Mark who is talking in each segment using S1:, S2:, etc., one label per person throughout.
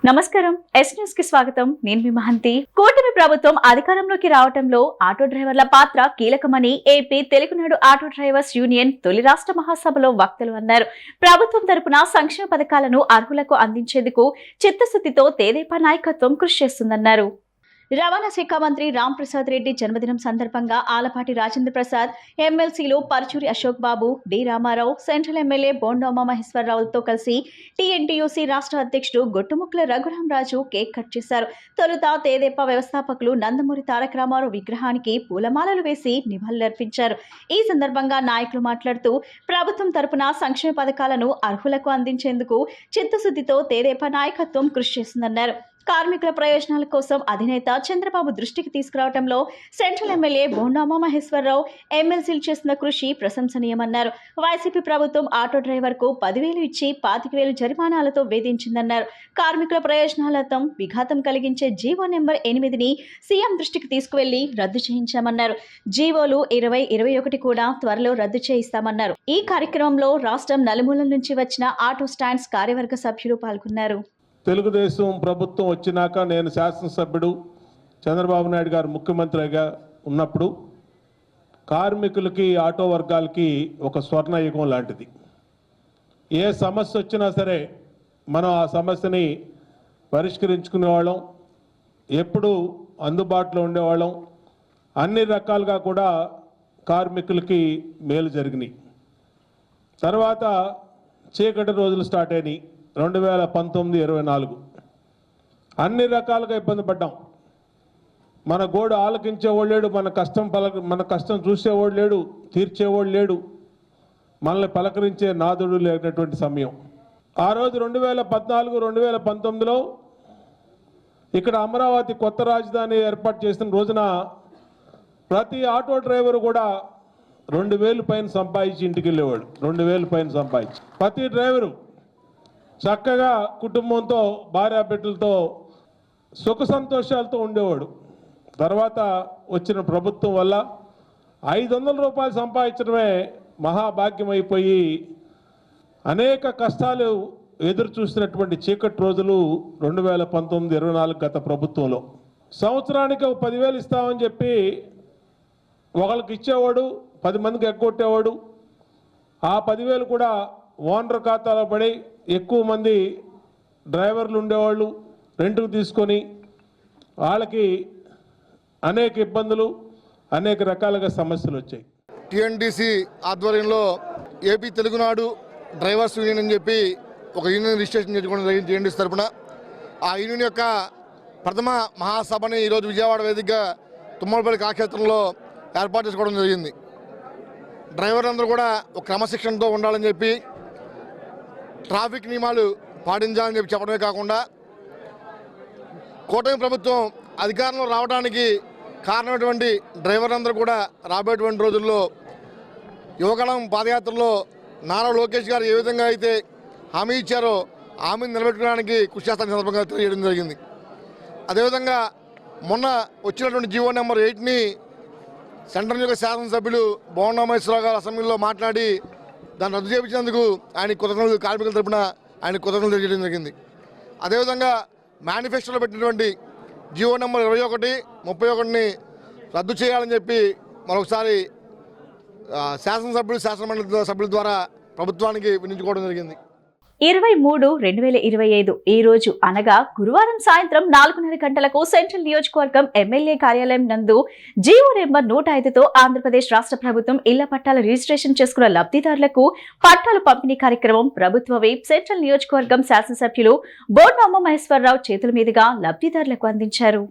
S1: నమస్కారం. Yes news కి స్వాగతం. నేను మీ మహంతి. కూటమి ప్రభుత్వం అధికారంలోకి రావడంలో ఆటో డ్రైవర్ల పాత్ర కీలకమని AP Telugunadu auto drivers union తొలి రాష్ట్ర మహాసభలో వక్తలు అన్నారు. ప్రభుత్వం తరపున సంక్షేమ పథకాలను అర్హులకు అందించేందుకు చిత్తశుద్ధితో తెదేపా నాయకత్వం కృషి చేస్తుందన్నారు. రవాణా శాఖ మంత్రి రామ్ ప్రసాద్ రెడ్డి జన్మదినం సందర్భంగా ఆలపాటి రాజేంద్ర ప్రసాద్, ఎమ్మెల్సీలు Paruchuri Ashok Babu, D Ramarao, central MLA Bonda మహేశ్వరరావులతో కలిసి టీఎన్టీయూసీ రాష్ట్ర అధ్యక్షుడు గొట్టుముక్కల రఘురామరాజు కేక్ కట్ చేశారు. తొలుత తెదేపా వ్యవస్థాపకులు నందమూరి తారక రామారావు విగ్రహానికి పూలమాలలు వేసి నివాళులర్పించారు. ఈ సందర్భంగా నాయకులు మాట్లాడుతూ ప్రభుత్వం తరపున సంక్షేమ పథకాలను అర్హులకు అందించేందుకు చిత్తశుద్ధితో తెదేపా నాయకత్వం కృషి చేస్తుందన్నారు. కార్మికుల ప్రయోజనాల కోసం అధినేత చంద్రబాబు దృష్టికి తీసుకురావడంలో సెంట్రల్ ఎమ్మెల్యే బోండా మహేశ్వరరావు, ఎమ్మెల్సీలు చేసిన కృషి ప్రశంసనీయమన్నారు. వైసీపీ ప్రభుత్వం ఆటో డ్రైవర్కు 10,000 ఇచ్చి 25,000 జరిమానాలతో వేధించిందన్నారు. కార్మికుల ప్రయోజనాలతో విఘాతం కలిగించే జీవో నెంబర్ 8ని సీఎం దృష్టికి తీసుకువెళ్లి రద్దు చేయించామన్నారు. జీవోలు 20, 21 కూడా త్వరలో రద్దు చేయిస్తామన్నారు. ఈ కార్యక్రమంలో రాష్ట్రం నలుమూలల నుంచి వచ్చిన ఆటో స్టాండ్స్ కార్యవర్గ సభ్యులు పాల్గొన్నారు.
S2: తెలుగుదేశం ప్రభుత్వం వచ్చినాక నేను శాసనసభ్యుడు, చంద్రబాబు నాయుడు గారు ముఖ్యమంత్రిగా ఉన్నప్పుడు కార్మికులకి ఆటో వర్గాలకి ఒక స్వర్ణయుగం లాంటిది. ఏ సమస్య వచ్చినా సరే మనం ఆ సమస్యని పరిష్కరించుకునేవాళ్ళం, ఎప్పుడు అందుబాటులో ఉండేవాళ్ళం. అన్ని రకాలుగా కూడా కార్మికులకి మేలు జరిగినాయి. తర్వాత చీకటి రోజులు స్టార్ట్ అయినాయి. 2019-24 అన్ని రకాలుగా ఇబ్బంది పడ్డాం. మన గోడు ఆలకించేవాడు లేడు, మన కష్టం చూసేవాడు లేడు, తీర్చేవాడు లేడు, మనల్ని పలకరించే నాదుడు లేనటువంటి సమయం. ఆ రోజు 2014-2019లో ఇక్కడ అమరావతి కొత్త రాజధాని ఏర్పాటు చేసిన రోజున ప్రతి ఆటో డ్రైవరు కూడా 2,000 పైన సంపాదించి ఇంటికి వెళ్ళేవాడు. 2,000 పైన సంపాదించి ప్రతి డ్రైవరు చక్కగా కుటుంబంతో, భార్యాబిడ్డలతో సుఖ సంతోషాలతో ఉండేవాడు. తర్వాత వచ్చిన ప్రభుత్వం వల్ల 500 రూపాయలు సంపాదించడమే మహాభాగ్యం అయిపోయి అనేక కష్టాలు ఎదురు చూసినటువంటి చీకటి రోజులు 2019-24 గత ప్రభుత్వంలో. సంవత్సరానికి 10,000 ఇస్తామని చెప్పి ఒకళ్ళకి ఇచ్చేవాడు, 10 మందికి ఎగ్గొట్టేవాడు. ఆ 10,000 కూడా ఓనర్ ఖాతాలో పడి ఎక్కువ మంది డ్రైవర్లు ఉండేవాళ్ళు రెంట్కు తీసుకొని వాళ్ళకి అనేక ఇబ్బందులు, అనేక రకాలుగా సమస్యలు వచ్చాయి.
S3: టీఎన్టీసీ ఆధ్వర్యంలో ఏపీ తెలుగునాడు డ్రైవర్స్ యూనియన్ అని చెప్పి ఒక యూనియన్ రిజిస్ట్రేషన్ చేసుకోవడం జరిగింది. టీఎన్టీసీ తరఫున ఆ యూనియన్ యొక్క ప్రథమ మహాసభని ఈరోజు విజయవాడ వేదికగా తుమ్మలపల్లి కళాక్షేత్రంలో ఏర్పాటు చేసుకోవడం జరిగింది. డ్రైవర్లందరూ కూడా ఒక క్రమశిక్షణతో ఉండాలని చెప్పి, ట్రాఫిక్ నియమాలు పాటించాలని చెప్పి చెప్పడమే కాకుండా కూటమి ప్రభుత్వం అధికారంలో రావడానికి కారణమైనటువంటి డ్రైవర్లందరూ కూడా రాబోయేటువంటి రోజుల్లో యువగళం పాదయాత్రలో నారా లోకేష్ గారు ఏ విధంగా అయితే హామీ ఇచ్చారో హామీని నిలబెట్టుకోవడానికి కృషి చేస్తారని సందర్భంగా తెలియజేయడం జరిగింది. అదేవిధంగా మొన్న వచ్చినటువంటి జీవో నెంబర్ 8ని సెంట్రల్ యొక్క శాసనసభ్యులు బోండా మహేశ్వరరావు గారు అసెంబ్లీలో మాట్లాడి దాన్ని రద్దు చేయించినందుకు ఆయన కృతజ్ఞతలు, కార్మికుల తరపున ఆయన కృతజ్ఞతలు తెలియజేయడం జరిగింది. అదేవిధంగా మేనిఫెస్టోలో పెట్టినటువంటి జీవో నెంబర్ 21, 31ని రద్దు చేయాలని చెప్పి మరొకసారి శాసనమండలి సభ్యుల ద్వారా ప్రభుత్వానికి వినియోగించుకోవడం జరిగింది.
S1: 23/2025 ఈ రోజు అనగా గురువారం సాయంత్రం 4:30 గంటలకు సెంట్రల్ నియోజకవర్గం ఎమ్మెల్యే కార్యాలయం నందు జీవో నెంబర్ 105తో ఆంధ్రప్రదేశ్ రాష్ట్ర ప్రభుత్వం ఇళ్ల పట్టాల రిజిస్ట్రేషన్ చేసుకున్న లబ్ధిదారులకు పట్టాలు పంపిణీ కార్యక్రమం ప్రభుత్వ వైపు సెంట్రల్ నియోజకవర్గం శాసనసభ్యులు బోండా మహేశ్వరరావు చేతుల మీదుగా లబ్ధిదారులకు అందించారు.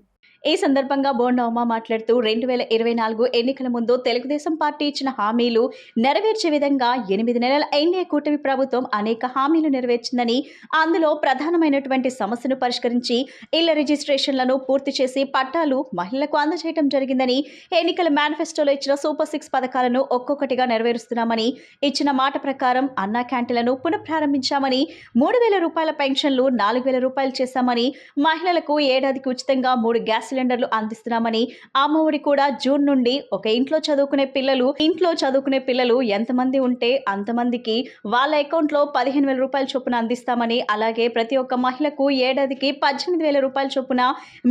S1: ఈ సందర్భంగా బోండా మాట్లాడుతూ 2024 ఎన్నికల ముందు తెలుగుదేశం పార్టీ ఇచ్చిన హామీలు నెరవేర్చే విధంగా 8 నెలల ఎన్డీఏ కూటమి ప్రభుత్వం అనేక హామీలు నెరవేర్చిందని, అందులో ప్రధానమైనటువంటి సమస్యను పరిష్కరించి ఇళ్ల రిజిస్ట్రేషన్లను పూర్తి చేసి పట్టాలు మహిళలకు అందజేయడం జరిగిందని, ఎన్నికల మేనిఫెస్టోలో ఇచ్చిన సూపర్ 6 పథకాలను ఒక్కొక్కటిగా నెరవేరుస్తున్నామని, ఇచ్చిన మాట ప్రకారం అన్నా క్యాంటీన్లను పునఃప్రారంభించామని, 3,000 రూపాయల పెన్షన్లు 4,000 రూపాయలు చేశామని, మహిళలకు ఏడాదికి ఉచితంగా 3 గ్యాస్ సిలిండర్లు అందిస్తున్నామని, అమ్మఒడి కూడా జూన్ నుండి ఒక ఇంట్లో చదువుకునే పిల్లలు ఎంతమంది ఉంటే అంతమందికి వాళ్ళ అకౌంట్లో 15,000 రూపాయల చొప్పున అందిస్తామని, అలాగే ప్రతి ఒక్క మహిళకు ఏడాదికి 18,000 రూపాయల చొప్పున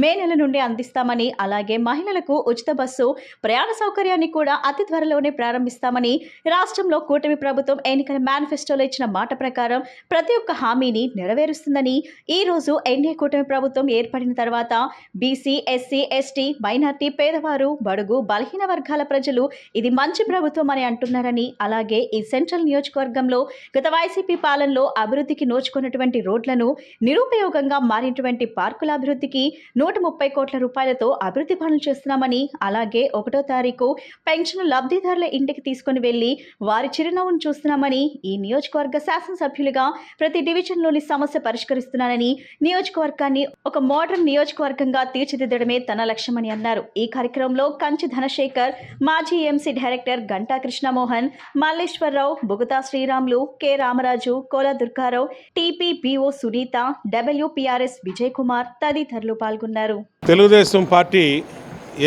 S1: మే నెల నుండి అందిస్తామని, అలాగే మహిళలకు ఉచిత బస్సు ప్రయాణ సౌకర్యాన్ని కూడా అతి త్వరలోనే ప్రారంభిస్తామని రాష్ట్రంలో కూటమి ప్రభుత్వం ఎన్నికల మేనిఫెస్టోలో ఇచ్చిన మాట ప్రకారం ప్రతి ఒక్క హామీని నెరవేరుస్తుందని, ఈ రోజు ఎన్డీఏ కూటమి ప్రభుత్వం ఏర్పడిన తర్వాత బీసీ, ఎస్సీ, ఎస్టీ, మైనార్టీ, పేదవారు, బడుగు, బలహీన వర్గాల ప్రజలు ఇది మంచి ప్రభుత్వం అని అంటున్నారని, అలాగే ఈ సెంట్రల్ నియోజకవర్గంలో గత వైసీపీ పాలనలో అభివృద్ధికి నోచుకున్నటువంటి రోడ్లను, నిరుపయోగంగా మారినటువంటి పార్కుల అభివృద్ధికి 130 కోట్ల రూపాయలతో అభివృద్ధి పనులు చేస్తున్నామని, అలాగే 1వ తారీఖు పెన్షన్ లబ్ధిదారుల ఇంటికి తీసుకుని వెళ్లి వారి చిరునవ్వును చూస్తున్నామని, ఈ నియోజకవర్గ శాసనసభ్యులుగా ప్రతి డివిజన్లోని సమస్య పరిష్కరిస్తున్నానని, నియోజకవర్గాన్ని ఒక మోడర్న్ నియోజకవర్గంగా తీర్చిదిద్దడమే తన లక్ష్యమని అన్నారు. ఈ కార్యక్రమంలో కంచి ధనశేఖర్, మాజీ MC director Ganta Krishnamohan, Malleswararao, Bugata Sriramulu, K Ramaraju, Kola Durgarao, TPBO Sunitha, WPRS Vijay Kumar తదితరులు పాల్గొన్నారు.
S2: తెలుగుదేశం పార్టీ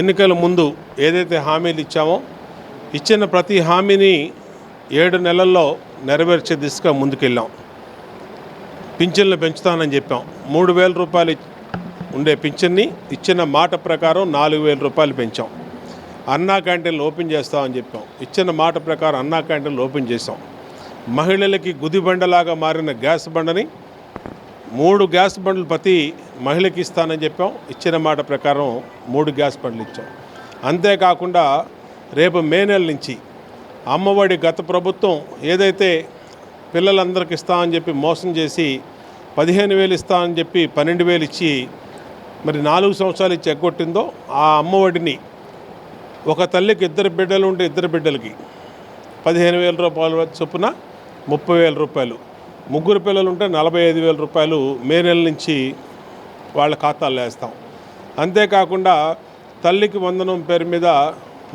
S2: ఎన్నికల ముందు ఏదైతే హామీలు ఇచ్చిన ప్రతి హామీని 7 నెలల్లో నెరవేర్చే దిశగా ముందుకెళ్ళాం. పింఛన్లు పెంచుతానని చెప్పాం. 3,000 రూపాయలు ఉండే పింఛన్ని ఇచ్చిన మాట ప్రకారం 4,000 రూపాయలు పెంచాం. అన్నా క్యాంటీన్లు ఓపెన్ చేస్తామని చెప్పాం. ఇచ్చిన మాట ప్రకారం అన్నా క్యాంటీన్లు ఓపెన్ చేసాం. మహిళలకి గుదిబండలాగా మారిన గ్యాస్ బండని 3 గ్యాస్ బండ్లు ప్రతి మహిళకి ఇస్తానని చెప్పాం. ఇచ్చిన మాట ప్రకారం 3 గ్యాస్ బండ్లు ఇచ్చాం. అంతేకాకుండా రేపు మే నెల నుంచి అమ్మఒడి గత ప్రభుత్వం ఏదైతే పిల్లలందరికి ఇస్తామని చెప్పి మోసం చేసి 15,000 ఇస్తామని చెప్పి 12,000 ఇచ్చి మరి 4 సంవత్సరాలు ఇచ్చి ఎగ్గొట్టిందో ఆ అమ్మఒడిని ఒక తల్లికి 2 బిడ్డలు ఉంటే 2 బిడ్డలకి 15,000 రూపాయల చొప్పున 30,000 రూపాయలు, 3 పిల్లలు ఉంటే 45,000 రూపాయలు మే నెల నుంచి వాళ్ళ ఖాతాల్లో వేస్తాం. అంతేకాకుండా తల్లికి వందనం పేరు మీద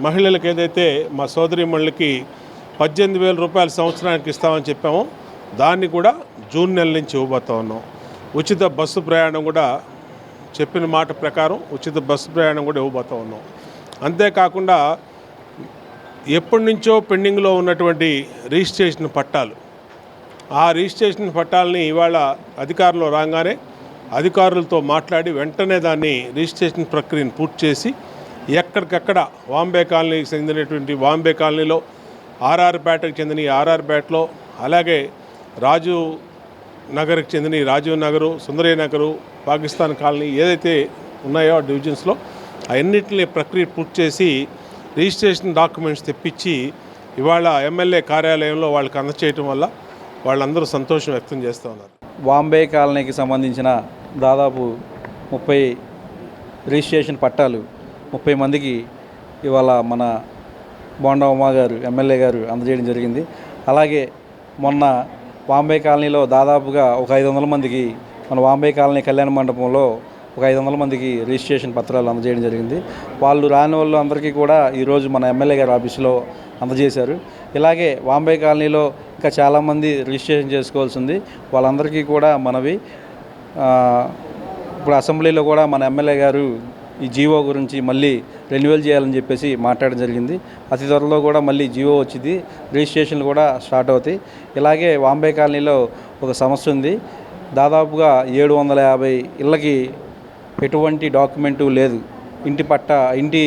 S2: మహిళలకు ఏదైతే మా సోదరీమణులకి 18,000 రూపాయలు సంవత్సరానికి ఇస్తామని చెప్పామో దాన్ని కూడా జూన్ నెల నుంచి ఇవ్వబోతా ఉన్నాం. ఉచిత బస్సు ప్రయాణం కూడా చెప్పిన మాట ప్రకారం ఉచిత బస్సు ప్రయాణం కూడా ఇవ్వబోతా ఉన్నాం. అంతేకాకుండా ఎప్పటి నుంచో పెండింగ్లో ఉన్నటువంటి రిజిస్ట్రేషన్ పట్టాలు, ఆ రిజిస్ట్రేషన్ పట్టాలని ఇవాళ అధికారంలో రాగానే అధికారులతో మాట్లాడి వెంటనే దాన్ని రిజిస్ట్రేషన్ ప్రక్రియను పూర్తి చేసి ఎక్కడికక్కడ వాంబే కాలనీకి చెందినటువంటి వాంబే కాలనీలో, ఆర్ఆర్పేటకు చెందిన ఆర్ఆర్పేటలో, అలాగే రాజు నగర్కి చెందిన రాజీవ్ నగరు, సుందరయ్య నగరు, పాకిస్తాన్ కాలనీ ఏదైతే ఉన్నాయో ఆ డివిజన్స్లో అన్నింటినీ ప్రక్రియ పూర్తి చేసి రిజిస్ట్రేషన్ డాక్యుమెంట్స్ తెప్పించి ఇవాళ ఎమ్మెల్యే కార్యాలయంలో వాళ్ళకి అందచేయటం వల్ల వాళ్ళందరూ సంతోషం వ్యక్తం చేస్తూ ఉన్నారు.
S4: వాంబే కాలనీకి సంబంధించిన దాదాపు 30 రిజిస్ట్రేషన్ పట్టాలు 30 మందికి ఇవాళ మన బోండా ఉమా గారు ఎమ్మెల్యే గారు అందజేయడం జరిగింది. అలాగే మొన్న వాంబే కాలనీలో దాదాపుగా ఒక 500 మందికి మన వాంబే కాలనీ కళ్యాణ మండపంలో ఒక 500 మందికి రిజిస్ట్రేషన్ పత్రాలు అందజేయడం జరిగింది. వాళ్ళు రాని వాళ్ళు అందరికీ కూడా ఈరోజు మన ఎమ్మెల్యే గారి ఆఫీసులో అందజేశారు. ఇలాగే వాంబే కాలనీలో ఇంకా చాలామంది రిజిస్ట్రేషన్ చేసుకోవాల్సింది. వాళ్ళందరికీ కూడా మనవి ఇప్పుడు అసెంబ్లీలో కూడా మన ఎమ్మెల్యే గారు ఈ జీవో గురించి మళ్ళీ రెన్యువల్ చేయాలని చెప్పేసి మాట్లాడడం జరిగింది. అతి త్వరలో కూడా మళ్ళీ జీవో వచ్చింది, రిజిస్ట్రేషన్లు కూడా స్టార్ట్ అవుతాయి. ఇలాగే వాంబే కాలనీలో ఒక సమస్య ఉంది. దాదాపుగా 750 ఇళ్ళకి ఎటువంటి డాక్యుమెంటు లేదు. ఇంటి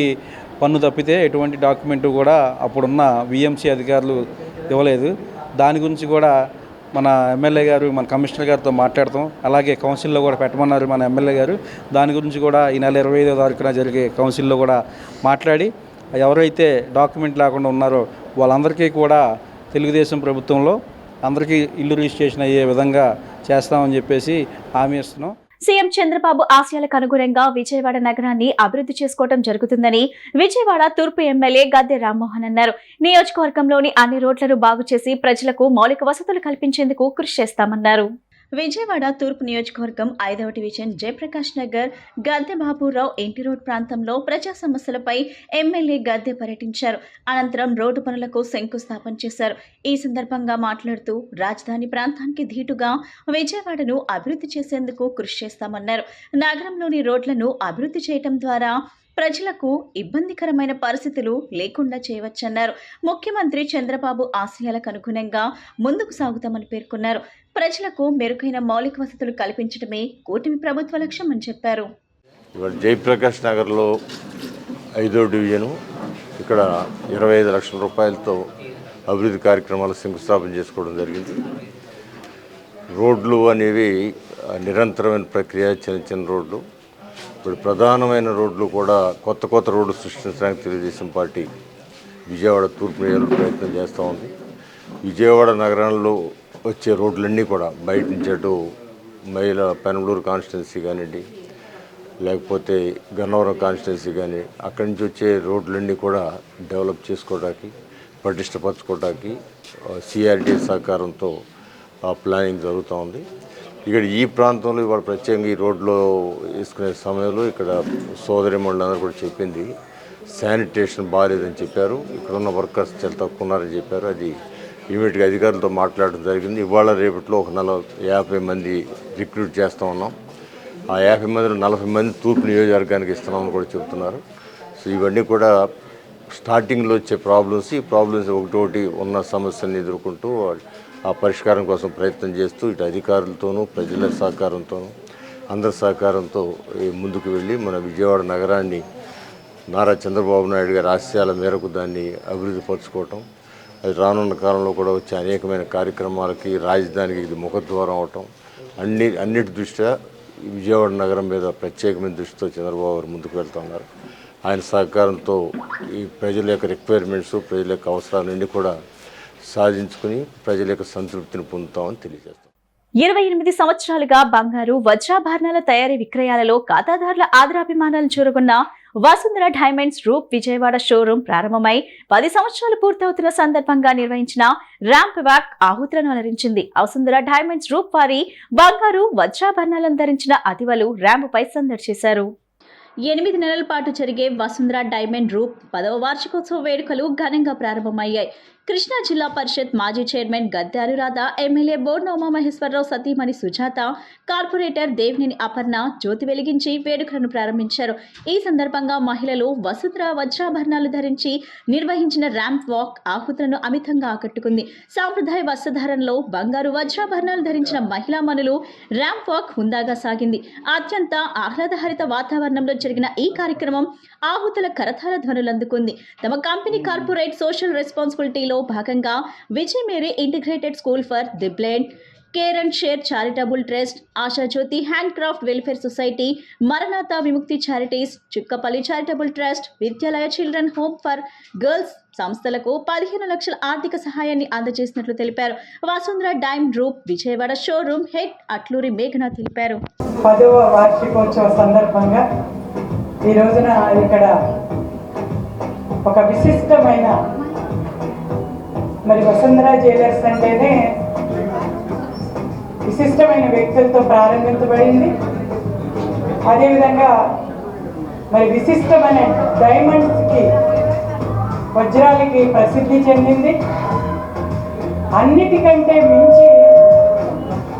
S4: పన్ను తప్పితే ఎటువంటి డాక్యుమెంటు కూడా అప్పుడున్న విఎంసీ అధికారులు ఇవ్వలేదు. దాని గురించి కూడా మన ఎమ్మెల్యే గారు మన కమిషనర్ గారితో మాట్లాడతాం. అలాగే కౌన్సిల్లో కూడా పెట్టమన్నారు మన ఎమ్మెల్యే గారు. దాని గురించి కూడా ఈ నెల 25వ తారీఖున జరిగే కౌన్సిల్లో కూడా మాట్లాడి ఎవరైతే డాక్యుమెంట్ లేకుండా ఉన్నారో వాళ్ళందరికీ కూడా తెలుగుదేశం ప్రభుత్వంలో అందరికీ ఇల్లు రిజిస్ట్రేషన్ అయ్యే విధంగా చేస్తామని చెప్పేసి హామీ ఇస్తున్నాం.
S1: సీఎం చంద్రబాబు ఆశయాలకు అనుగుణంగా విజయవాడ నగరాన్ని అభివృద్ధి చేసుకోవడం జరుగుతుందని విజయవాడ తూర్పు ఎమ్మెల్యే గద్దె రామ్మోహన్ అన్నారు. నియోజకవర్గంలోని అన్ని రోడ్లను బాగు చేసి ప్రజలకు మౌలిక వసతులు కల్పించేందుకు కృషి చేస్తామన్నారు. విజయవాడ తూర్పు నియోజకవర్గం 5వ డివిజన్ జయప్రకాష్ నగర్ గద్దె బాబురావు ఇంటి రోడ్ ప్రాంతంలో ప్రజా సమస్యలపై ఎమ్మెల్యే గద్దె పర్యటించారు. అనంతరం రోడ్డు పనులకు శంకుస్థాపన చేశారు. ఈ సందర్భంగా మాట్లాడుతూ రాజధాని ప్రాంతానికి ధీటుగా విజయవాడను అభివృద్ధి చేసేందుకు కృషి చేస్తామన్నారు. నగరంలోని రోడ్లను అభివృద్ధి చేయడం ద్వారా ప్రజలకు ఇబ్బందికరమైన పరిస్థితులు లేకుండా చేయవచ్చన్నారు. ముఖ్యమంత్రి చంద్రబాబు ఆశయాలకు అనుగుణంగా ముందుకు సాగుతామని పేర్కొన్నారు. ప్రజలకు మెరుగైన మౌలిక వసతులు కల్పించడమే కూటమి ప్రభుత్వ లక్ష్యమని చెప్పారు.
S5: జయప్రకాష్ నగర్లో 5వ డివిజను ఇక్కడ 25 లక్షల రూపాయలతో అభివృద్ధి కార్యక్రమాలు శంకుస్థాపన చేసుకోవడం జరిగింది. రోడ్లు అనేవి నిరంతరమైన ప్రక్రియ, చిన్న చిన్న రోడ్లు. ఇప్పుడు ప్రధానమైన రోడ్లు కూడా కొత్త రోడ్లు సృష్టించడానికి తెలుగుదేశం పార్టీ విజయవాడ తూర్పు నియోజకవర్గంలో ప్రయత్నం చేస్తూ ఉంది. విజయవాడ నగరంలో వచ్చే రోడ్లన్నీ కూడా బయట నుంచి అటు పెనమలూరు కాన్స్టిట్యున్సీ కానివ్వండి, లేకపోతే గన్నవరం కాన్స్టిట్యున్సీ కానీ అక్కడి నుంచి వచ్చే రోడ్లన్నీ కూడా డెవలప్ చేసుకోవడానికి, పటిష్టపరచుకోవడానికి సిఆర్డీ సహకారంతో ప్లానింగ్ జరుగుతూ ఉంది. ఇక్కడ ఈ ప్రాంతంలో ఇవాళ ప్రత్యేకంగా ఈ రోడ్లో వేసుకునే సమయంలో ఇక్కడ సోదరి మండలందరూ కూడా చెప్పింది శానిటేషన్ బాగాలేదని చెప్పారు. ఇక్కడ ఉన్న వర్కర్స్ చాలా తక్కువ ఉన్నారని చెప్పారు. అది ఇమీడియట్గా అధికారులతో మాట్లాడడం జరిగింది. ఇవాళ రేపట్లో ఒక 50 మంది రిక్రూట్ చేస్తూ ఉన్నాం. ఆ 50 మందిలో 40 మంది తూర్పు నియోజకవర్గానికి ఇస్తున్నామని కూడా చెబుతున్నారు. సో ఇవన్నీ కూడా స్టార్టింగ్లో వచ్చే ప్రాబ్లమ్స్, ఈ ప్రాబ్లమ్స్ ఒకటి ఉన్న సమస్యలను ఎదుర్కొంటూ ఆ పరిష్కారం కోసం ప్రయత్నం చేస్తూ ఇటు అధికారులతోనూ ప్రజల సహకారంతోనూ అందరి సహకారంతో ముందుకు వెళ్ళి మన విజయవాడ నగరాన్ని నారా చంద్రబాబు నాయుడు గారి ఆశయాల మేరకు దాన్ని అభివృద్ధి పరచుకోవటం, అది రానున్న కాలంలో కూడా వచ్చే అనేకమైన కార్యక్రమాలకి రాజధానికి ఇది ముఖద్వారం అవటం, అన్నిటి దృష్ట్యా విజయవాడ నగరం మీద ప్రత్యేకమైన దృష్టితో చంద్రబాబు గారు ముందుకు వెళ్తున్నారు. ఆయన సహకారంతో ఈ ప్రజల యొక్క రిక్వైర్మెంట్స్, ప్రజల యొక్క అవసరాలన్నీ కూడా సాధించుకుని ప్రజల యొక్క సంతృప్తిని పొందుతామని తెలియజేస్తాం.
S1: 28 సంవత్సరాలుగా బంగారు వజ్రాభరణాల తయారీ విక్రయాలలో ఖాతాదారుల ఆదరాభిమానాలు చూరగొన్న వసుంధర డైమండ్స్ రూప్ విజయవాడ షోరూం ప్రారంభమై 10 సంవత్సరాలు పూర్తవుతున్న సందర్భంగా నిర్వహించిన ర్యాంప్ వాక్ ఆహుతులను అలరించింది. వసుంధర డైమండ్స్ రూప్ వారి బంగారు వజ్రాభరణాలను ధరించిన అతివలు ర్యాంపుపై సందడి చేశారు. 8 నెలల పాటు జరిగే వసుంధర డైమండ్ రూప్ 10వ వార్షికోత్సవ వేడుకలు ఘనంగా ప్రారంభమయ్యాయి. కృష్ణా జిల్లా పరిషత్ మాజీ చైర్మన్ గద్దె అనురాధ, ఎమ్మెల్యే బోర్న ఉమామహేశ్వరరావు సతీమణి సుజాత, కార్పొరేటర్ దేవినేని అపర్ణ జ్యోతి వెలిగించి వేడుకలను ప్రారంభించారు. ఈ సందర్భంగా మహిళలు వసుంధర వజ్రాభరణాలు ధరించి నిర్వహించిన ర్యాంప్ వాక్ ఆహుతులను అమితంగా ఆకట్టుకుంది. సాంప్రదాయ వస్త్రధారణలో బంగారు వజ్రాభరణాలు ధరించిన మహిళా మనులు ర్యాంప్ వాక్ హుందాగా సాగింది. అత్యంత ఆహ్లాదహరిత వాతావరణంలో జరిగిన ఈ కార్యక్రమం ఆహుతుల కరతాళ ధ్వనులు అందుకుంది. తమ కంపెనీ కార్పొరేట్ సోషల్ రెస్పాన్సిబిలిటీలో భాగంగా Vijay Mary integrated school for the blind, care and share charitable trust, Ashajyoti hand craft welfare society, మరణాత విముక్తి charities, Chikkapalli charitable trust, Vidyalaya children home for girls సంస్థలకు 15 లక్షల ఆర్థిక సహాయాన్ని అందజేసినట్లు తెలిపారు. Vasundhara diamond Roop Vijayawada showroom head Atluri మేఘన తెలిపారు.
S6: 10వ వార్షికోత్సవ సందర్భంగా ఈ రోజున ఇక్కడ ఒక విశిష్టమైన వసుంధర జ్యువెలర్స్ అంటేనే విశిష్టమైన వ్యక్తులతో ప్రారంభించబడింది. అదేవిధంగా విశిష్టమైన డైమండ్స్కి, వజ్రాలకి ప్రసిద్ధి చెందింది. అన్నిటికంటే మించి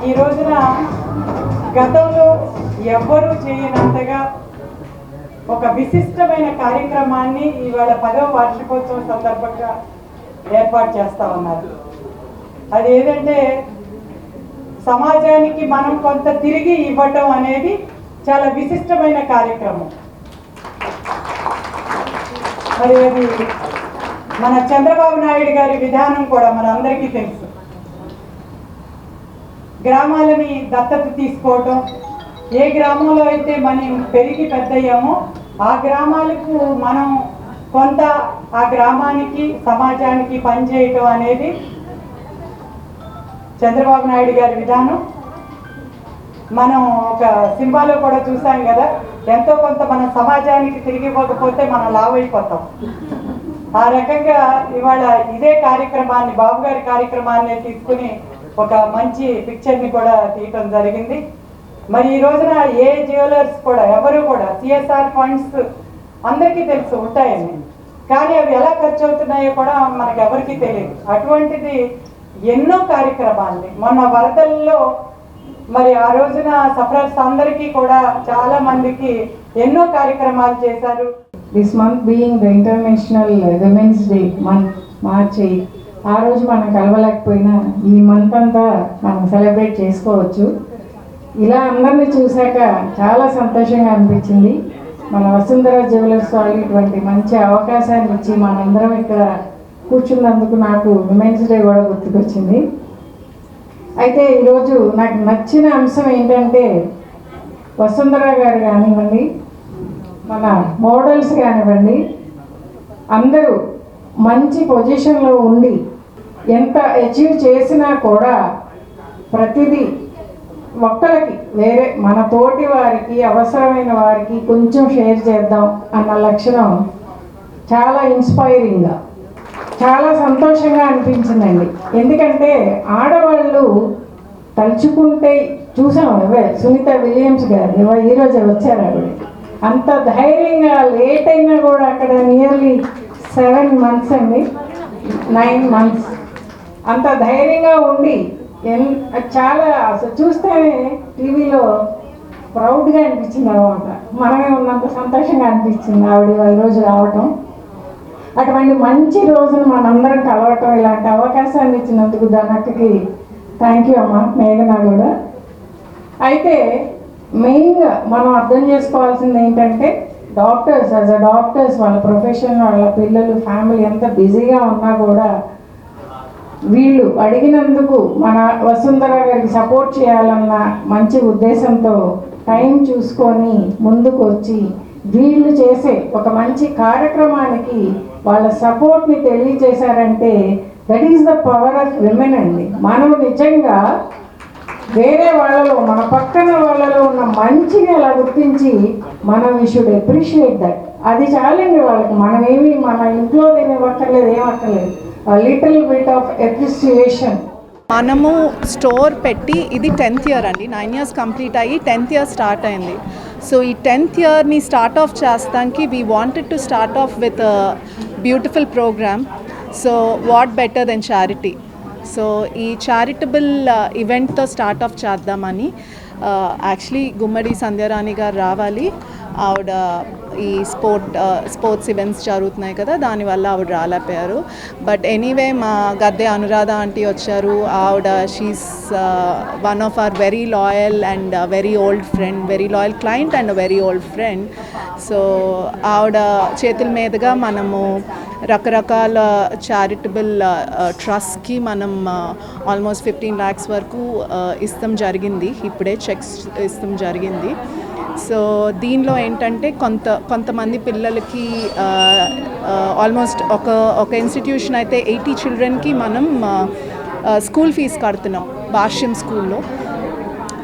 S6: ఈ రోజున గతంలో ఎవ్వరూ చేయనంతగా ఒక విశిష్టమైన కార్యక్రమాన్ని ఇవాళ 10వ వార్షికోత్సవం సందర్భంగా ఏర్పాటు చేస్తూ ఉన్నారు. అది ఏదంటే సమాజానికి మనం కొంత తిరిగి ఇవ్వటం అనేది చాలా విశిష్టమైన కార్యక్రమం. అది మన చంద్రబాబు నాయుడు గారి విధానం కూడా మన అందరికీ తెలుసు. గ్రామాలని దత్తత తీసుకోవటం, ఏ గ్రామంలో అయితే మనం పెరిగి పెద్దయ్యామో ఆ గ్రామాలకు మనం కొంత ఆ గ్రామానికి, సమాజానికి పనిచేయటం అనేది చంద్రబాబు నాయుడు గారి విధానం. మనం ఒక సినిమాలో కూడా చూసాం కదా, ఎంతో కొంత మన సమాజానికి తిరిగి ఇవ్వకపోతే మనం లావ్ అయిపోతాం. ఆ రకంగా ఇవాళ ఇదే కార్యక్రమాన్ని, బాబు గారి కార్యక్రమాన్ని తీసుకుని ఒక మంచి పిక్చర్ని కూడా తీయటం జరిగింది. మరి ఈ రోజున ఏ జ్యువెలర్స్ కూడా ఎవరు కూడా సిఎస్ఆర్ ఫండ్స్ అందరికీ తెలుసు ఉంటాయని, కానీ అవి ఎలా ఖర్చు అవుతున్నాయో కూడా మనకు ఎవరికీ తెలియదు. అటువంటిది ఎన్నో కార్యక్రమాలని మొన్న వరదల్లో మరి ఆ రోజున సఫరర్స్ అందరికీ కూడా చాలా మందికి ఎన్నో కార్యక్రమాలు చేశారు.
S7: This month being the international women's day month March 8, ఆ రోజు మనం కలవలేకపోయినా ఈ మంత్ అంతా మనం సెలబ్రేట్ చేసుకోవచ్చు. ఇలా అందరినీ చూశాక చాలా సంతోషంగా అనిపించింది. మన వసుంధర జ్యువెలర్స్ వాళ్ళు ఇటువంటి మంచి అవకాశాన్ని ఇచ్చి మనందరం ఇక్కడ కూర్చున్నందుకు నాకు విమెన్స్ డే కూడా గుర్తుకొచ్చింది. అయితే ఈరోజు నాకు నచ్చిన అంశం ఏంటంటే వసుంధర గారు కానివ్వండి, మన మోడల్స్ కానివ్వండి, అందరూ మంచి పొజిషన్లో ఉండి ఎంత అచీవ్ చేసినా కూడా ప్రతిదీ ఒక్కరికి వేరే మన తోటి వారికి అవసరమైన వారికి కొంచెం షేర్ చేద్దాం అన్న లక్షణం చాలా ఇన్స్పైరింగ్గా చాలా సంతోషంగా అనిపించిందండి. ఎందుకంటే ఆడవాళ్ళు తలుచుకుంటే చూసాం సునీత విలియమ్స్ గారు ఈరోజు వచ్చారు. ఆవిడ అంత ధైర్యంగా లేట్ అయినా కూడా అక్కడ నియర్లీ 7 months అండి, 9 months అంత ధైర్యంగా ఉండి చాలా అసలు చూస్తేనే టీవీలో ప్రౌడ్గా అనిపించింది అనమాట. మనమే ఉన్నంత సంతోషంగా అనిపించింది ఆవిడ ఈరోజు రావటం. అటువంటి మంచి రోజును మనందరం కలవటం, ఇలాంటి అవకాశాన్ని ఇచ్చినందుకు దానికి థ్యాంక్ యూ అమ్మ మేఘనా కూడా. అయితే మెయిన్గా మనం అర్థం చేసుకోవాల్సింది ఏంటంటే డాక్టర్స్ యాజ్ అ డాక్టర్స్ వాళ్ళ ప్రొఫెషన్, వాళ్ళ పిల్లలు, ఫ్యామిలీ ఎంత బిజీగా ఉన్నా కూడా వీళ్ళు అడిగినందుకు మన వసుంధర గారికి సపోర్ట్ చేయాలన్న మంచి ఉద్దేశంతో టైం చూసుకొని ముందుకు వచ్చి వీళ్ళు చేసే ఒక మంచి కార్యక్రమానికి వాళ్ళ సపోర్ట్ని తెలియజేశారంటే that is the power of women అండి. మనం నిజంగా వేరే వాళ్ళలో మన పక్కన వాళ్ళలో ఉన్న మంచిని అలా గుర్తించి మనం వీ షుడ్ అప్రిషియేట్ దట్. అది చాలండి వాళ్ళకి. మనమేమి మన ఇంట్లో ఏమక్కర్లేదు, ఏమక్కర్లేదు, లిటిల్ బిట్ ఆఫ్ అప్రిసియేషన్.
S8: మనము స్టోర్ పెట్టి ఇది 10th year అండి. 9 years కంప్లీట్ అయ్యి 10th year స్టార్ట్ అయింది. సో ఈ 10th yearని స్టార్ట్ ఆఫ్ చేస్తానికి we wanted to start off with beautiful programme. So what better than charity. So ఈ చారిటబుల్ ఈవెంట్తో స్టార్ట్ ఆఫ్ చేద్దామని యాక్చువల్లీ గుమ్మడి సంధ్యారాణి గారు రావాలి. ఆవిడ ఈ స్పోర్ట్స్ ఈవెంట్స్ జరుగుతున్నాయి కదా, దానివల్ల ఆవిడ రాలేకపోయారు. బట్ ఎనీవే మా గద్దె అనురాధ ఆంటీ వచ్చారు. ఆవిడ she's one of our very loyal and very old friend, very loyal client and very old friend. So ఆవిడ చేతుల మీదుగా మనము రకరకాల చారిటబుల్ ట్రస్ట్కి మనం ఆల్మోస్ట్ 15 lakhs వరకు ఇస్తాం జరిగింది. ఇప్పుడే చెక్స్ ఇస్తాం జరిగింది. సో దీనిలో ఏంటంటే కొంతమంది పిల్లలకి ఆల్మోస్ట్ ఒక ఇన్స్టిట్యూషన్ అయితే 80 childrenకి మనం స్కూల్ ఫీజు కడుతున్నాం భాష్యం స్కూల్లో.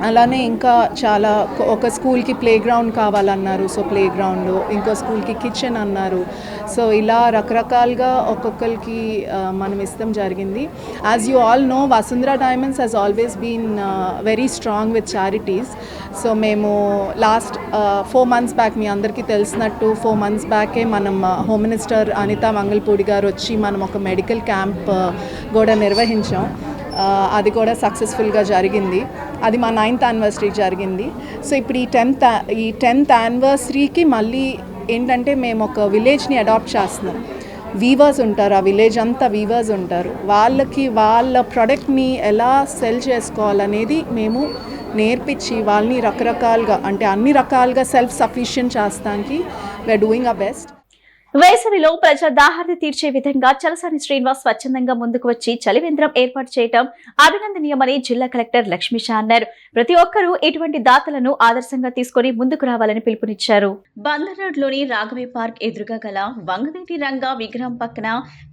S8: అలానే ఇంకా చాలా ఒక స్కూల్కి ప్లే గ్రౌండ్ కావాలన్నారు, సో ప్లే గ్రౌండ్, ఇంకో స్కూల్కి కిచెన్ అన్నారు. సో ఇలా రకరకాలుగా ఒక్కొక్కరికి మనం ఇస్తాం జరిగింది. As you all know, Vasundhara diamonds has always been very strong with charities. So మేము లాస్ట్ 4 months బ్యాక్, మీ అందరికీ తెలిసినట్టు 4 months బ్యాకే మనం హోమ్ మినిస్టర్ అనితా మంగళపూడి గారు వచ్చి మనం ఒక మెడికల్ క్యాంప్ కూడా నిర్వహించాం. అది కూడా సక్సెస్ఫుల్గా జరిగింది. అది మా 9th anniversary జరిగింది. సో ఇప్పుడు ఈ 10th anniversary మళ్ళీ ఏంటంటే మేము ఒక విలేజ్ని అడాప్ట్ చేస్తున్నాం. వీవర్స్ ఉంటారు, ఆ విలేజ్ అంతా వీవర్స్ ఉంటారు. వాళ్ళకి వాళ్ళ ప్రోడక్ట్ని ఎలా సెల్ చేసుకోవాలనేది మేము నేర్పించి వాళ్ళని రకరకాలుగా, అంటే అన్ని రకాలుగా సెల్ఫ్ సఫిషియెంట్ చేస్తానికి వీఆర్ డూయింగ్ అవర్ బెస్ట్.
S1: వేసవిలో ప్రజల దాహాన్ని తీర్చే విధంగా చలసాని శ్రీనివాస్ స్వచ్ఛందంగా ముందుకు వచ్చి చలివేంద్రం ఏర్పాటు చేయడం అభినందనీయమని జిల్లా కలెక్టర్ లక్ష్మీషా అన్నారు. ప్రతి ఒక్కరూ ఇటువంటి దాతలను ఆదర్శంగా తీసుకుని ముందుకు రావాలని పిలుపునిచ్చారు. బందర్ రోడ్లోని రాఘవే పార్క్ ఎదురుగా గల వంగవీటి రంగా విగ్రహం పక్కన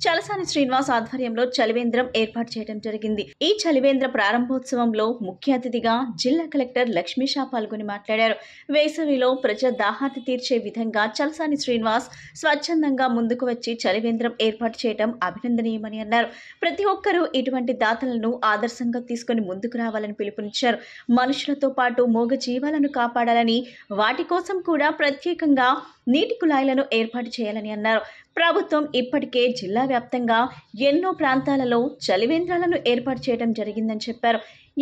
S1: చలసాని శ్రీనివాస్ ఆధ్వర్యంలో చలివేంద్రం ఏర్పాటు చేయడం జరిగింది. ఈ చలివేంద్ర ప్రారంభోత్సవంలో ముఖ్య అతిథిగా జిల్లా కలెక్టర్ లక్ష్మీషా పాల్గొని మాట్లాడారు. వేసవిలో ప్రజల దాహాన్ని తీర్చే విధంగా చలసాని శ్రీనివాస్ స్వచ్ఛ స్వచ్ఛందంగా ముందుకు వచ్చి చలివేంద్రం ఏర్పాటు చేయడం అభినందనీయమని అన్నారు. ప్రతి ఒక్కరూ ఇటువంటి దాతలను ఆదర్శంగా తీసుకుని ముందుకు రావాలని పిలుపునిచ్చారు. మనుషులతో పాటు మూగ జీవాలను కాపాడాలని, వాటి కోసం కూడా ప్రత్యేకంగా నీటి కుళాయిలను ఏర్పాటు చేయాలని అన్నారు. ప్రభుత్వం ఇప్పటికే జిల్లా వ్యాప్తంగా ఎన్నో ప్రాంతాలలో చలివేంద్రాలను ఏర్పాటు చేయడం జరిగిందని చెప్పారు.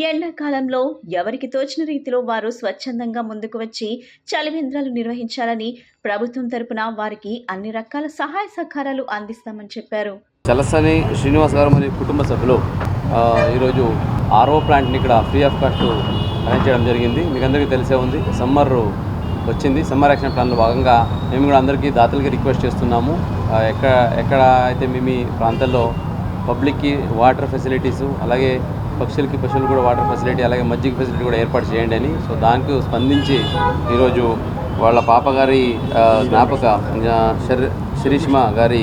S1: ఎండాకాలంలో ఎవరికి తోచిన రీతిలో వారు స్వచ్ఛందంగా ముందుకు వచ్చి చలివేంద్రాలు నిర్వహించాలని ప్రభుత్వం తరపున వారికి అన్ని రకాల సహాయ సహకారాలు అందిస్తామని చెప్పారు.
S9: చలసాని శ్రీనివాస్ గారు మరియు కుటుంబ సభ్యులు ఈరోజు ఆర్ఓ ప్లాంట్ని ఇక్కడ ఫ్రీ ఆఫ్ కాస్ట్ అరేంజ్ చేయడం జరిగింది. మీకు అందరికీ తెలిసే ఉంది, సమ్మర్ వచ్చింది. సమ్మర్ యాక్షన్ ప్లాన్లో భాగంగా మేము కూడా అందరికీ దాతలకి రిక్వెస్ట్ చేస్తున్నాము. ఎక్కడ అయితే మీ ప్రాంతాల్లో పబ్లిక్కి వాటర్ ఫెసిలిటీసు, అలాగే పక్షులకి పశువులు కూడా వాటర్ ఫెసిలిటీ, అలాగే మజ్జిగ ఫెసిలిటీ కూడా ఏర్పాటు చేయండి అని. సో దానికి స్పందించి ఈరోజు వాళ్ళ పాప గారి జ్ఞాపక శిరీష్మ గారి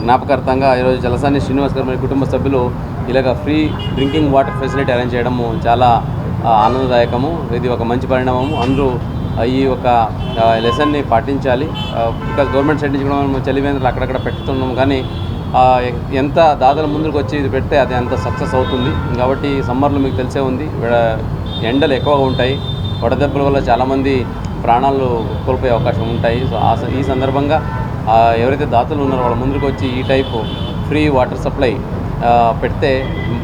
S9: జ్ఞాపకార్థంగా ఈరోజు చలసాని శ్రీనివాస్ గారు మరియు కుటుంబ సభ్యులు ఇలాగ free drinking water facility arrange చేయడము చాలా ఆనందదాయకము. ఇది ఒక మంచి పరిణామము. అందరూ ఈ ఒక లెసన్ని పాటించాలి. బికాజ్ గవర్నమెంట్ సైడ్ నుంచి కూడా మనం చలివేంద్రాలు అక్కడక్కడ పెడుతున్నాం, కానీ ఎంత దాదాపు ముందుకు వచ్చి ఇది పెడితే అది అంత సక్సెస్ అవుతుంది. కాబట్టి సమ్మర్లో మీకు తెలిసే ఉంది, ఎండలు ఎక్కువగా ఉంటాయి. వడదెబ్బల వల్ల చాలామంది ప్రాణాలు కోల్పోయే అవకాశం ఉంటాయి. సో ఈ సందర్భంగా ఎవరైతే దాతలు ఉన్నారో వాళ్ళ ముందుకు వచ్చి ఈ టైపు ఫ్రీ వాటర్ సప్లై పెడితే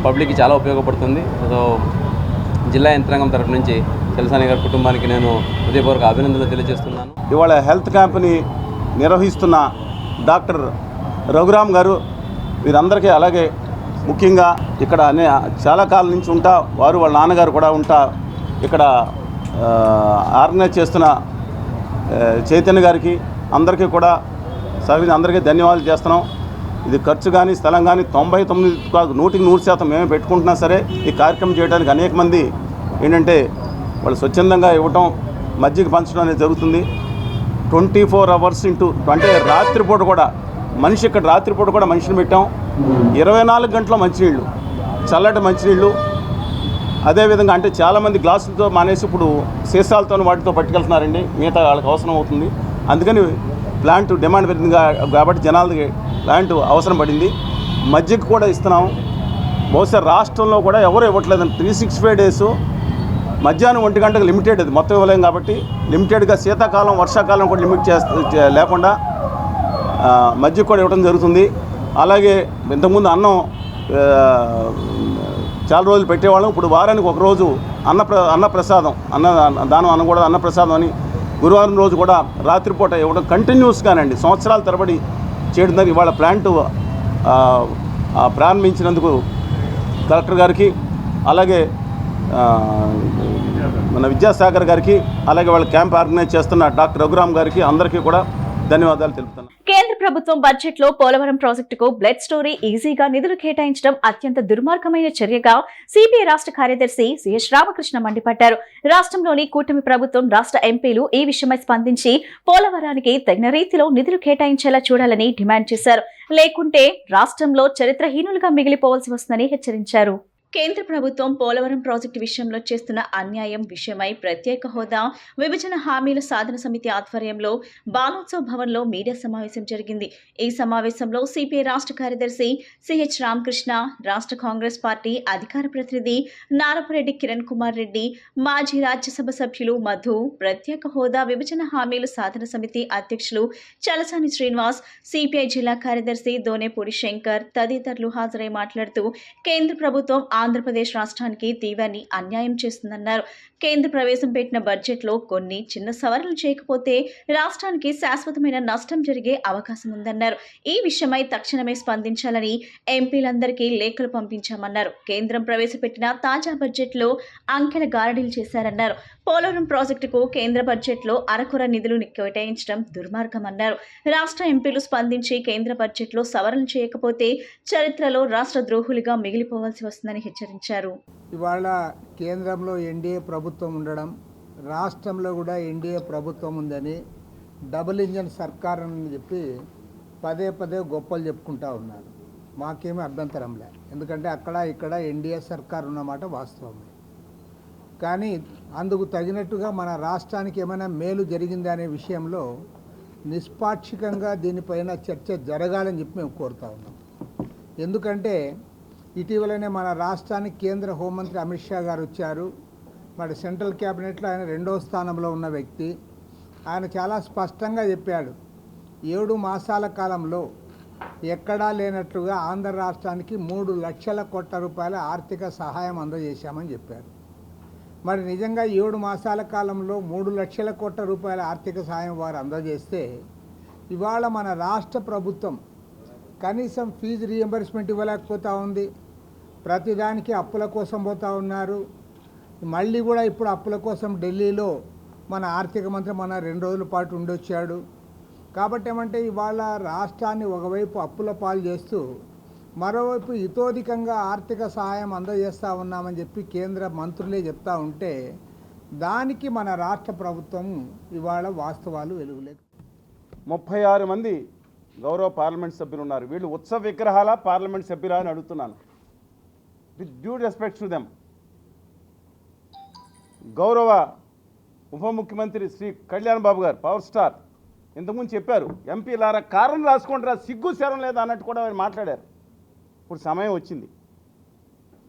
S9: పబ్లిక్కి చాలా ఉపయోగపడుతుంది. సో జిల్లా యంత్రాంగం తరఫు నుంచి చలసాని గారి కుటుంబానికి నేను హృదయపూర్వక అభినందనలు తెలియజేస్తున్నాను.
S10: ఇవాళ హెల్త్ క్యాంప్ని నిర్వహిస్తున్న డాక్టర్ రఘురామ్ గారు, వీరందరికీ, అలాగే ముఖ్యంగా ఇక్కడ చాలా కాలం నుంచి ఉంటా వారు వాళ్ళ నాన్నగారు కూడా ఉంటా ఇక్కడ ఆర్గనైజ్ చేస్తున్న చైతన్య గారికి అందరికీ కూడా అందరికీ ధన్యవాదాలు చేస్తున్నాం. ఇది ఖర్చు కానీ స్థలం కానీ 99% మేమే పెట్టుకుంటున్నా సరే ఈ కార్యక్రమం చేయడానికి అనేక మంది ఏంటంటే వాళ్ళు స్వచ్ఛందంగా ఇవ్వటం, మజ్జిగ పంచడం అనేది జరుగుతుంది. 24 hours అంటే రాత్రిపూట కూడా ఇక్కడ రాత్రిపూట కూడా మనిషిని పెట్టాం. 24 గంటల మంచినీళ్ళు, చల్లటి మంచినీళ్ళు. అదేవిధంగా అంటే చాలామంది గ్లాసులతో మానేసి ఇప్పుడు సీసాలతో వాటితో పట్టుకెళ్తున్నారండి, మిగతా వాళ్ళకి అవసరం అవుతుంది. అందుకని ప్లాంట్ డిమాండ్ పెరిగింది కాబట్టి జనాలకి ప్లాంట్ అవసరం పడింది. మజ్జిగ కూడా ఇస్తున్నాం. బహుశా రాష్ట్రంలో కూడా ఎవరు ఇవ్వట్లేదండి. 365 days మధ్యాహ్నం 1 గంటకు లిమిటెడ్, అది మొత్తం ఇవ్వలేం కాబట్టి లిమిటెడ్గా శీతాకాలం వర్షాకాలం కూడా లిమిట్ లేకుండా మజ్జిగ కూడా ఇవ్వడం జరుగుతుంది. అలాగే ఇంతకుముందు అన్నం చాలా రోజులు పెట్టేవాళ్ళం, ఇప్పుడు వారానికి ఒక రోజు అన్నప్రసాదం దానం అనకూడదు, అన్నప్రసాదం అని గురువారం రోజు కూడా రాత్రిపూట ఇవ్వడం కంటిన్యూస్గానండి సంవత్సరాల తరబడి చేయడం. ఇవాళ ప్లాంట్ ప్రారంభించినందుకు కలెక్టర్ గారికి, అలాగే మన విద్యాసాగర్ గారికి, అలాగే వాళ్ళ క్యాంప్ ఆర్గనైజ్ చేస్తున్న డాక్టర్ రఘురామ్ గారికి అందరికీ కూడా ధన్యవాదాలు తెలుపుతున్నాను.
S1: కేంద్ర ప్రభుత్వం బడ్జెట్ లో పోలవరం ప్రాజెక్టుకు బ్లడ్ స్టోరీ ఈజీగా నిధులు కేటాయించడం అత్యంత దుర్మార్గమైన చర్యగా సిపిఐ రాష్ట్ర కార్యదర్శి సిహెచ్ రామకృష్ణ మండిపడ్డారు. రాష్ట్రంలోని కూటమి ప్రభుత్వం, రాష్ట్ర ఎంపీలు ఈ విషయమై స్పందించి పోలవరానికి తగిన రీతిలో నిధులు కేటాయించేలా చూడాలని డిమాండ్ చేశారు. లేకుంటే రాష్ట్రంలో చరిత్రహీనులుగా మిగిలిపోవాల్సి వస్తుందని హెచ్చరించారు. కేంద్ర ప్రభుత్వం పోలవరం ప్రాజెక్టు విషయంలో చేస్తున్న అన్యాయం విషయమై ప్రత్యేక హోదా, విభజన హామీల సాధన సమితి ఆధ్వర్యంలో బాలోత్సవ్ భవన్లో మీడియా సమావేశం జరిగింది. ఈ సమావేశంలో సిపిఐ రాష్ట్ర కార్యదర్శి సిహెచ్ రామకృష్ణ, రాష్ట్ర కాంగ్రెస్ పార్టీ అధికార ప్రతినిధి నారపురెడ్డి కిరణ్ కుమార్ రెడ్డి, మాజీ రాజ్యసభ సభ్యులు మధు, ప్రత్యేక హోదా, విభజన హామీల సాధన సమితి అధ్యక్షులు చలసాని శ్రీనివాస్, సిపిఐ జిల్లా కార్యదర్శి దోనేపూడి శంకర్ తదితరులు హాజరై మాట్లాడుతూ కేంద్ర ప్రభుత్వం ఆంధ్రప్రదేశ్ రాష్ట్రానికి తీవ్రని అన్యాయం చేస్తుందన్నారు. కేంద్ర ప్రవేశపెట్టిన బడ్జెట్లో కొన్ని చిన్న సవరణలు చేయకపోతే రాష్ట్రానికి శాశ్వతమైన నష్టం జరిగే అవకాశం ఉందన్నారు. ఈ విషయమై తక్షణమే స్పందించాలని ఎంపీలందరికీ లేఖలు పంపించామన్నారు. కేంద్రం ప్రవేశపెట్టిన తాజా బడ్జెట్లో అంకెల గారడీలు చేశారన్నారు. పోలవరం ప్రాజెక్టుకు కేంద్ర బడ్జెట్లో అరకొర నిధులు కేటాయించడం దుర్మార్గమన్నారు. రాష్ట్ర ఎంపీలు స్పందించి కేంద్ర బడ్జెట్లో సవరణలు చేయకపోతే చరిత్రలో రాష్ట్ర ద్రోహులుగా మిగిలిపోవాల్సి వస్తుందని హెచ్చరించారు.
S11: ఇవాళ కేంద్రంలో ఎన్డీఏ ప్రభుత్వం ఉండడం, రాష్ట్రంలో కూడా ఎన్డీఏ ప్రభుత్వం ఉందని డబుల్ ఇంజన్ సర్కార్ అని చెప్పి పదే గొప్పలు చెప్పుకుంటా ఉన్నారు. మాకేమీ అభ్యంతరం లే, ఎందుకంటే అక్కడ ఇక్కడ ఎన్డీఏ సర్కార్ ఉన్నమాట వాస్తవమే. కానీ అందుకు తగినట్టుగా మన రాష్ట్రానికి ఏమైనా మేలు జరిగిందా అనే విషయంలో నిష్పాక్షికంగా దీనిపైన చర్చ జరగాలని చెప్పి మేము కోరుతా ఉన్నాం. ఎందుకంటే ఇటీవలనే మన రాష్ట్రానికి కేంద్ర హోంమంత్రి అమిత్ షా గారు వచ్చారు. మరి సెంట్రల్ క్యాబినెట్లో ఆయన 2వ స్థానంలో ఉన్న వ్యక్తి. ఆయన చాలా స్పష్టంగా చెప్పాడు, 7 మాసాల కాలంలో ఎక్కడా లేనట్లుగా ఆంధ్ర రాష్ట్రానికి 3 లక్షల కోట్ల రూపాయల ఆర్థిక సహాయం అందజేశామని చెప్పారు. మరి నిజంగా 7 మాసాల కాలంలో 3 లక్షల కోట్ల రూపాయల ఆర్థిక సహాయం వారు అందజేస్తే ఇవాళ మన రాష్ట్ర ప్రభుత్వం కనీసం ఫీజు రీఎంబర్స్మెంట్ ఇవ్వలేకపోతూ ఉంది. ప్రతిదానికి అప్పుల కోసం పోతూ ఉన్నారు. మళ్ళీ కూడా ఇప్పుడు అప్పుల కోసం ఢిల్లీలో మన ఆర్థిక మంత్రి మన 2 రోజుల పాటు ఉండొచ్చాడు. కాబట్టి ఏమంటే ఇవాళ రాష్ట్రాన్ని ఒకవైపు అప్పుల పాలు చేస్తూ మరోవైపు ఇతోధికంగా ఆర్థిక సహాయం అందజేస్తూ ఉన్నామని చెప్పి కేంద్ర మంత్రులే చెప్తా ఉంటే దానికి మన రాష్ట్ర ప్రభుత్వం ఇవాళ వాస్తవాలు వెలుగులే.
S10: 36 మంది గౌరవ పార్లమెంట్ సభ్యులు ఉన్నారు. వీళ్ళు ఉత్సవ విగ్రహాల పార్లమెంట్ సభ్యులా అని అడుగుతున్నాను. With due respect to them. గౌరవ ఉప ముఖ్యమంత్రి శ్రీ కళ్యాణ్ బాబు గారు పవర్ స్టార్ ఇంతకుముందు చెప్పారు, ఎంపీలారా కారణం రాసుకుంటారా, సిగ్గు శరం లేదా అన్నట్టు కూడా ఆయన మాట్లాడారు. ఇప్పుడు సమయం వచ్చింది.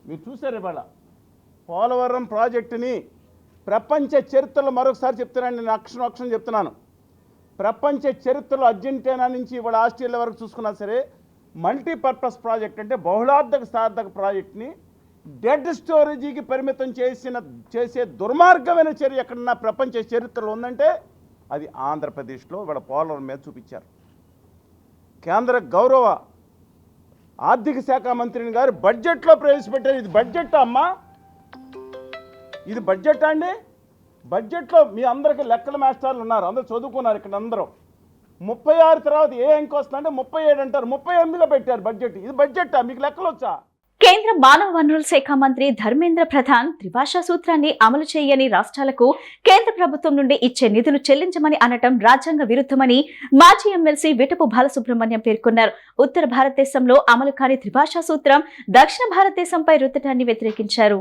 S10: మీరు చూసారు ఇవాళ పోలవరం ప్రాజెక్టుని ప్రపంచ చరిత్రలో మరొకసారి చెప్తున్నాను, నేను అక్షరం చెప్తున్నాను. ప్రపంచ చరిత్రలో అర్జెంటీనా నుంచి ఇవాళ ఆస్ట్రేలియా వరకు చూసుకున్నా సరే మల్టీపర్పస్ ప్రాజెక్ట్ అంటే బహుళార్థక సార్థక ప్రాజెక్ట్ని డెడ్ స్టోరేజీకి పరిమితం చేసే దుర్మార్గమైన చర్య ఎక్కడన్నా ప్రపంచ చరిత్రలో ఉందంటే అది ఆంధ్రప్రదేశ్లో ఇవాళ పోలవరం మీద చూపించారు. కేంద్ర గౌరవ ఆర్థిక శాఖ మంత్రిని గారు బడ్జెట్లో ప్రవేశపెట్టారు. ఇది బడ్జెట్ అమ్మా, ఇది బడ్జెట్ అండి. బడ్జెట్లో మీ అందరికీ లెక్కల మాస్టర్లు ఉన్నారు, అందరూ చదువుకున్నారు ఇక్కడ అందరూ. 36 తర్వాత ఏ అంకె వస్తుందంటే 37 అంటారు, 38లో పెట్టారు బడ్జెట్. ఇది బడ్జెట్ మీకు లెక్కలు వచ్చా?
S1: కేంద్ర మానవ వనరుల శాఖ మంత్రి ధర్మేంద్ర ప్రధాన్ త్రిభాషా సూత్రాన్ని అమలు చేయని రాష్ట్రాలకు కేంద్ర ప్రభుత్వం నుండి ఇచ్చే నిధులు చెల్లించమని అనటం రాజ్యాంగ విరుద్ధమని మాజీ ఎమ్మెల్సీ విటపు బాలసుబ్రహ్మణ్యం పేర్కొన్నారు. ఉత్తర భారతదేశంలో అమలు కాని త్రిభాషా సూత్రం దక్షిణ భారతదేశంపై రుద్దటాన్ని వ్యతిరేకించారు.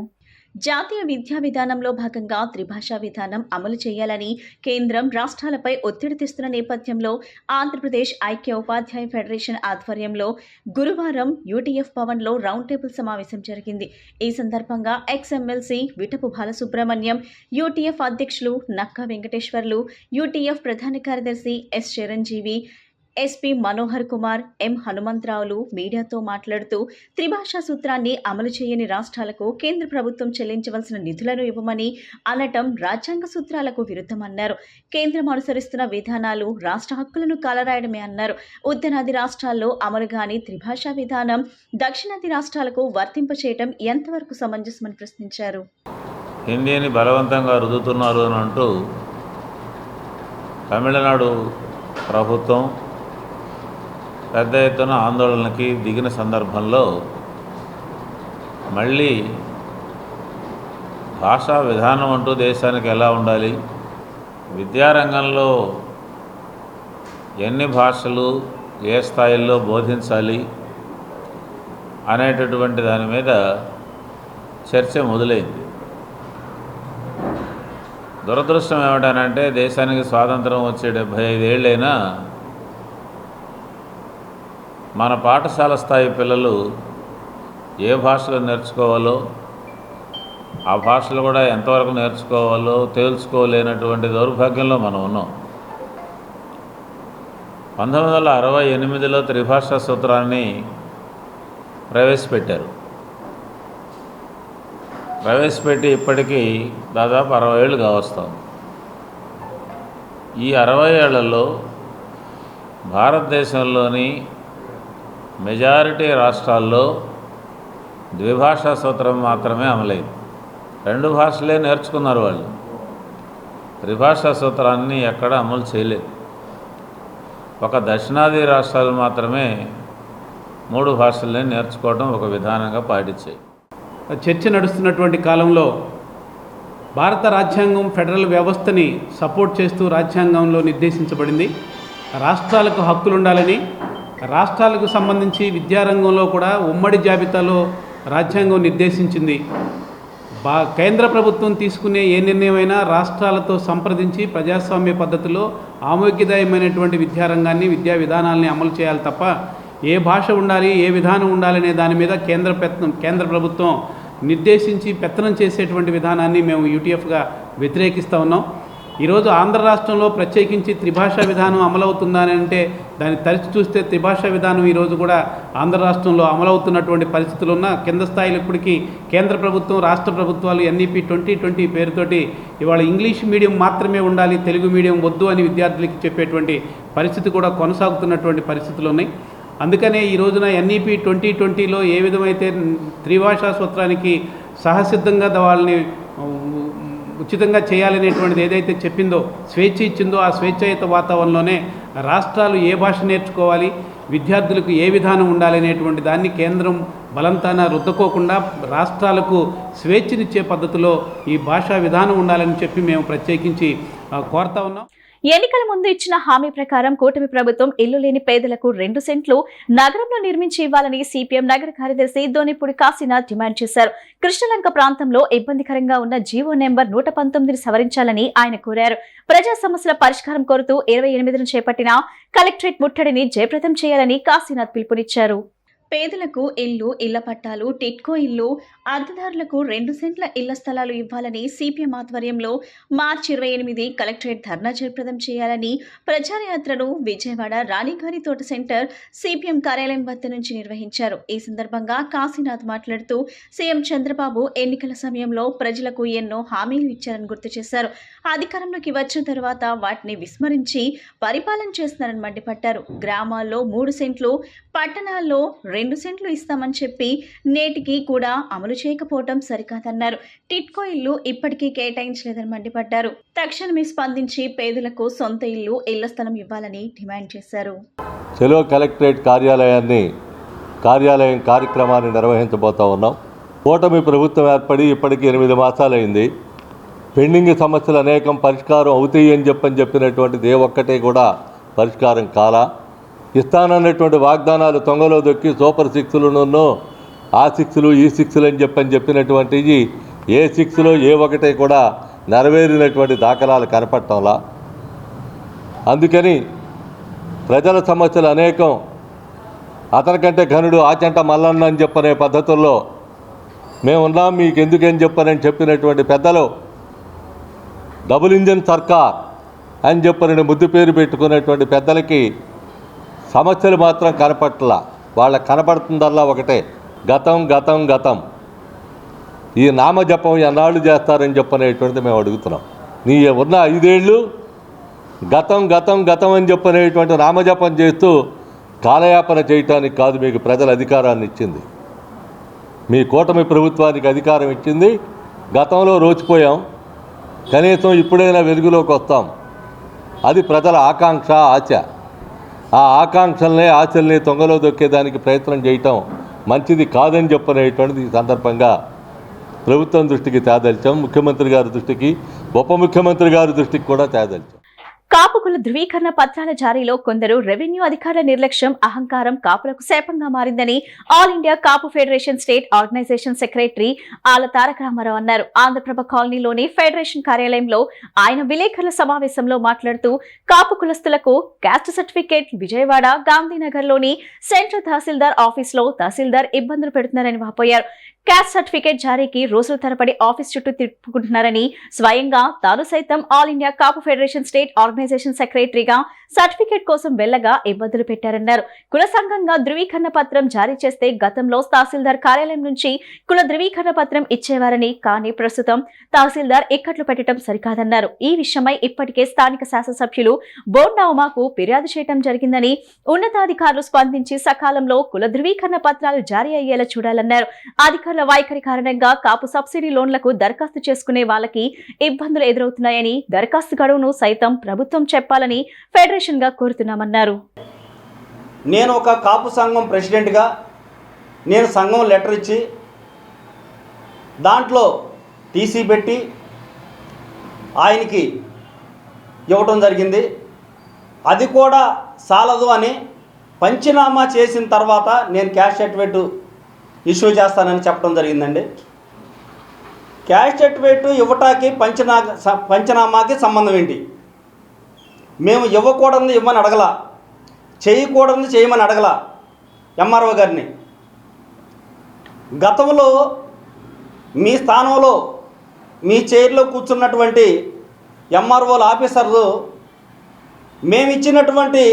S1: జాతీయ విద్యా విధానంలో భాగంగా త్రిభాషా విధానం అమలు చేయాలని కేంద్రం రాష్ట్రాలపై ఒత్తిడి తెస్తున్న నేపథ్యంలో ఆంధ్రప్రదేశ్ ఐక్య ఉపాధ్యాయ ఫెడరేషన్ ఆధ్వర్యంలో గురువారం యూటీఎఫ్ భవన్లో రౌండ్ టేబుల్ సమావేశం జరిగింది. ఈ సందర్భంగా ఎక్స్-ఎమ్మెల్సీ విటపు బాలసుబ్రహ్మణ్యం, యూటీఎఫ్ అధ్యక్షులు నక్కా వెంకటేశ్వర్లు, యూటీఎఫ్ ప్రధాన కార్యదర్శి ఎస్ చిరంజీవి, ఎస్పీ మనోహర్ కుమార్, ఎం హనుమంతరావులు మీడియాతో మాట్లాడుతూ త్రిభాషా సూత్రాన్ని అమలు చేయని రాష్ట్రాలకు కేంద్ర ప్రభుత్వం చెల్లించవలసిన నిధులను ఇవ్వమని అనటం రాజ్యాంగ సూత్రాలకు విరుద్ధమన్నారు. కేంద్రం అనుసరిస్తున్న విధానాలు రాష్ట్ర హక్కులను కాలరాయడమే అన్నారు. ఉత్తరాది రాష్ట్రాల్లో అమలుగాని త్రిభాషా విధానం దక్షిణాది రాష్ట్రాలకు వర్తింపచేయడం ఎంతవరకు సమంజసమని ప్రశ్నించారు.
S12: హిందీని బలవంతంగా రుద్దుతున్నారు అని అంటూ తమిళనాడు ప్రభుత్వం పెద్ద ఎత్తున ఆందోళనకి దిగిన సందర్భంలో మళ్ళీ భాషా విధానం అంటూ దేశానికి ఎలా ఉండాలి, విద్యారంగంలో ఎన్ని భాషలు ఏ స్థాయిల్లో బోధించాలి అనేటటువంటి దాని మీద చర్చ మొదలైంది. దురదృష్టం ఏమిటనంటే దేశానికి స్వాతంత్రం వచ్చే 75 ఏళ్ళైనా మన పాఠశాల స్థాయి పిల్లలు ఏ భాషలో నేర్చుకోవాలో, ఆ భాషలు కూడా ఎంతవరకు నేర్చుకోవాలో తెలుసుకోలేనటువంటి దౌర్భాగ్యంలో మనం ఉన్నాం. 1968లో త్రిభాషా సూత్రాన్ని ప్రవేశపెట్టి ఇప్పటికీ దాదాపు 60 ఏళ్ళు కావస్తుంది. ఈ 60 ఏళ్లలో భారతదేశంలోని మెజారిటీ రాష్ట్రాల్లో ద్విభాషా సూత్రం మాత్రమే అమలైంది. 2 భాషలే నేర్చుకున్నారు వాళ్ళు. త్రిభాషా సూత్రాన్ని ఎక్కడ అమలు చేయలేదు. ఒక దక్షిణాది రాష్ట్రాలు మాత్రమే 3 భాషలనే నేర్చుకోవడం ఒక విధానంగా పాటించాయి.
S13: చర్చ నడుస్తున్నటువంటి కాలంలో భారత రాజ్యాంగం ఫెడరల్ వ్యవస్థని సపోర్ట్ చేస్తూ రాజ్యాంగంలో నిర్దేశించబడింది. రాష్ట్రాలకు హక్కులు ఉండాలని, రాష్ట్రాలకు సంబంధించి విద్యారంగంలో కూడా ఉమ్మడి జాబితాలో రాజ్యాంగం నిర్దేశించింది. కేంద్ర ప్రభుత్వం తీసుకునే ఏ నిర్ణయమైనా రాష్ట్రాలతో సంప్రదించి ప్రజాస్వామ్య పద్ధతిలో ఆమోగ్యదాయమైనటువంటి విద్యారంగాన్ని విద్యా విధానాలని అమలు చేయాలి తప్ప ఏ భాష ఉండాలి ఏ విధానం ఉండాలనే దాని మీద కేంద్ర ప్రభుత్వం నిర్దేశించి పెత్తనం చేసేటువంటి విధానాన్ని మేము యూటీఎఫ్గా వ్యతిరేకిస్తూ ఉన్నాం. ఈరోజు ఆంధ్ర రాష్ట్రంలో ప్రత్యేకించి త్రిభాషా విధానం అమలవుతుందని అంటే దాన్ని తరిచి చూస్తే త్రిభాషా విధానం ఈరోజు కూడా ఆంధ్ర రాష్ట్రంలో అమలవుతున్నటువంటి పరిస్థితులు ఉన్న కింద స్థాయిలో ఇప్పటికీ కేంద్ర ప్రభుత్వం రాష్ట్ర ప్రభుత్వాలు ఎన్ఈపీ 2020 పేరుతోటి ఇవాళ ఇంగ్లీష్ మీడియం మాత్రమే ఉండాలి, తెలుగు మీడియం వద్దు అని విద్యార్థులకి చెప్పేటువంటి పరిస్థితి కూడా కొనసాగుతున్నటువంటి పరిస్థితులు ఉన్నాయి. అందుకనే ఈ రోజున ఎన్ఈపీ 2020లో ఏ విధమైతే త్రిభాషా సూత్రానికి సహసిద్ధంగా వాళ్ళని ఉచితంగా చేయాలనేటువంటిది ఏదైతే చెప్పిందో, స్వేచ్ఛ ఇచ్చిందో, ఆ స్వేచ్ఛాయుత వాతావరణంలోనే రాష్ట్రాలు ఏ భాష నేర్చుకోవాలి, విద్యార్థులకు ఏ విధానం ఉండాలనేటువంటి దాన్ని కేంద్రం బలంతాన రుద్దుకోకుండా రాష్ట్రాలకు స్వేచ్ఛనిచ్చే పద్ధతిలో ఈ భాషా విధానం ఉండాలని చెప్పి మేము ప్రత్యేకించి కోరుతా ఉన్నాం.
S1: ఎన్నికల ముందు ఇచ్చిన హామీ ప్రకారం కూటమి ప్రభుత్వం ఇల్లు లేని పేదలకు 2 సెంట్లు నగరంలో నిర్మించి ఇవ్వాలని సిపిఎం నగర కార్యదర్శి దోనిపూడి కాశీనాథ్ డిమాండ్ చేశారు. కృష్ణలంక ప్రాంతంలో ఇబ్బందికరంగా ఉన్న జీవో నెంబర్ 119ని సవరించాలని ఆయన కోరారు. ప్రజా సమస్యల పరిష్కారం కోరుతూ 28న చేపట్టిన కలెక్టరేట్ ముట్టడిని జయప్రదం చేయాలని కాశీనాథ్ పిలుపునిచ్చారు. పేదలకు ఇల్లు, ఇళ్ల పట్టాలు, టిట్కో ఇల్లు, అద్దెదారులకు 2 సెంట్ల ఇళ్ల స్థలాలు ఇవ్వాలని సిపిఎం ఆధ్వర్యంలో మార్చి 28 కలెక్టరేట్ ధర్నా జయప్రదం చేయాలని ప్రచారయాత్రను విజయవాడ రాణిగారి తోట సెంటర్ సిపిఎం కార్యాలయం వద్ద నుంచి నిర్వహించారు. ఈ సందర్భంగా కాశీనాథ్ మాట్లాడుతూ సీఎం చంద్రబాబు ఎన్నికల సమయంలో ప్రజలకు ఎన్నో హామీలు ఇచ్చారని గుర్తు చేశారు. అధికారంలోకి వచ్చిన తర్వాత వాటిని విస్మరించి పరిపాలన చేస్తున్నారని మండిపడ్డారు. గ్రామాల్లో 3 సెంట్లు, పట్టణాల్లో 2 సెంట్లు ఇస్తామని చెప్పి నేటికి కూడా అమలు చేయకపోవడం సరికాదన్నారు. టిట్కో ఇల్లు ఇప్పటికీ కేటాయించలేదని మండిపడ్డారు. తక్షణమే స్పందించి పేదలకు సొంత ఇల్లు, ఇళ్ల స్థలం ఇవ్వాలని డిమాండ్ చేశారు.
S14: చెలో కలెక్టరేట్ కార్యక్రమాన్ని నిర్వహించబోతా ఉన్నాం. కూటమి ప్రభుత్వం ఏర్పడి ఇప్పటికీ 8 మాసాలైంది. పెండింగ్ సమస్యలు అనేకం పరిష్కారం అవుతాయి అని చెప్పినటువంటిది ఏ ఒక్కటే కూడా పరిష్కారం కాలా. ఇస్తానన్నటువంటి వాగ్దానాలు తొంగలో దొక్కి సూపర్ 6లను ఆ 6లు ఈ 6లు అని చెప్పినటువంటివి ఏ 6లో ఏ ఒకటే కూడా నెరవేరినటువంటి దాఖలాలు కనపడటంలా. అందుకని ప్రజల సమస్యలు అనేకం అతనికంటే ఘనుడు ఆచంట మల్లన్న అని చెప్పనే పద్ధతుల్లో మేమున్నాం మీకు ఎందుకని చెప్పినటువంటి పెద్దలు డబుల్ ఇంజన్ సర్కార్ అని చెప్పని ముద్దు పేరు పెట్టుకున్నటువంటి పెద్దలకి సమస్యలు మాత్రం కనపట్ల. వాళ్ళకి కనపడుతుందల్లా ఒకటే, గతం గతం గతం. ఈ నామజపం ఎన్నాళ్ళు చేస్తారని చెప్పనేటువంటిది మేము అడుగుతున్నాం. నీ ఉన్న 5 ఏళ్ళు గతం గతం గతం అని చెప్పనేటువంటి నామజపం చేస్తూ కాలయాపన చేయటానికి కాదు మీకు ప్రజలు అధికారాన్ని ఇచ్చింది. మీ కూటమి ప్రభుత్వానికి అధికారం ఇచ్చింది. గతంలో రోచిపోయాం, కనీసం ఇప్పుడైనా వెలుగులోకి వస్తాం. అది ప్రజల ఆకాంక్ష, ఆశ. ఆ ఆకాంక్షల్ని, ఆశల్ని తొంగలో దొక్కేదానికి ప్రయత్నం చేయటం మంచిది కాదని చెప్పనేటువంటిది ఈ సందర్భంగా ప్రభుత్వం దృష్టికి తేదల్చాం. ముఖ్యమంత్రి గారి దృష్టికి, ఉప ముఖ్యమంత్రి గారి దృష్టికి కూడా తేదల్చాం.
S1: కాపుకుల ధృవీకరణ పత్రాల జారీలో కొందరు రెవెన్యూ అధికారుల నిర్లక్ష్యం, అహంకారం కాపులకు శాపంగా మారిందని ఆల్ ఇండియా కాపు ఫెడరేషన్ స్టేట్ ఆర్గనైజేషన్ సెక్రటరీ ఆల తారక రామారావు అన్నారు. ఆంధ్రప్రభ కాలనీలోని ఫెడరేషన్ కార్యాలయంలో ఆయన విలేకరుల సమావేశంలో మాట్లాడుతూ కాపు కులస్తులకు క్యాస్ట్ సర్టిఫికేట్ విజయవాడ గాంధీనగర్లోని సెంట్రల్ తహసీల్దార్ ఆఫీసులో తహసీల్దార్ ఇబ్బందులు పెడుతున్నారని వాపోయారు. క్యాస్ట్ సర్టిఫికేట్ జారీకి రోజుల తరబడి ఆఫీస్ చుట్టూ తిప్పుకుంటున్నారని, స్వయంగా తాను సైతం ఆల్ ఇండియా కాపు ఫెడరేషన్ స్టేట్ ఆర్గనైజేషన్ సెక్రటరీగా సర్టిఫికేట్ కోసం వెళ్లగా ఇబ్బందులు పెట్టారన్నారు. కుల సంఘంగా ధృవీకరణ పత్రం జారీ చేస్తే గతంలో తహసీల్దార్ కార్యాలయం నుంచి కుల ధృవీకరణ పత్రం ఇచ్చేవారని, కానీ ప్రస్తుతం తహసీల్దార్ ఇక్కట్లు పెట్టడం సరికాదన్నారు. ఈ విషయమై ఇప్పటికే స్థానిక శాసనసభ్యులు బోండా ఉమాకు ఫిర్యాదు చేయడం జరిగిందని, ఉన్నతాధికారులు స్పందించి సకాలంలో కుల ధృవీకరణ పత్రాలు జారీ అయ్యేలా చూడాలన్నారు. అధికారుల వైఖరి కారణంగా కాపు సబ్సిడీ లోన్లకు దరఖాస్తు చేసుకునే వాళ్ళకి ఇబ్బందులు ఎదురవుతున్నాయని, దరఖాస్తు గడువును సైతం ప్రభుత్వం చెప్పాలని ఫెడరేషన్ గా కోరుతున్నామన్నారు.
S15: నేను ఒక కాపు సంఘం ప్రెసిడెంట్గా నేను సంఘం లెటర్ ఇచ్చి దాంట్లో టీసీ పెట్టి ఆయనకి ఇవ్వటం జరిగింది. అది కూడా సాలదు అని పంచనామా చేసిన తర్వాత నేను క్యాష్ సర్టిఫికేట్ ఇష్యూ చేస్తానని చెప్పడం జరిగిందండి. క్యాస్ట్ సర్టిఫికేట్ ఇవ్వటానికి పంచనామాకి సంబంధం ఏంటి? మేము ఇవ్వకూడదు ఇవ్వమని అడగల, చేయకూడదు చేయమని అడగల ఎంఆర్ఓ గారిని. గతంలో మీ స్థానంలో మీ చైర్లో కూర్చున్నటువంటి ఎంఆర్ఓల ఆఫీసర్లు మేము ఇచ్చినటువంటి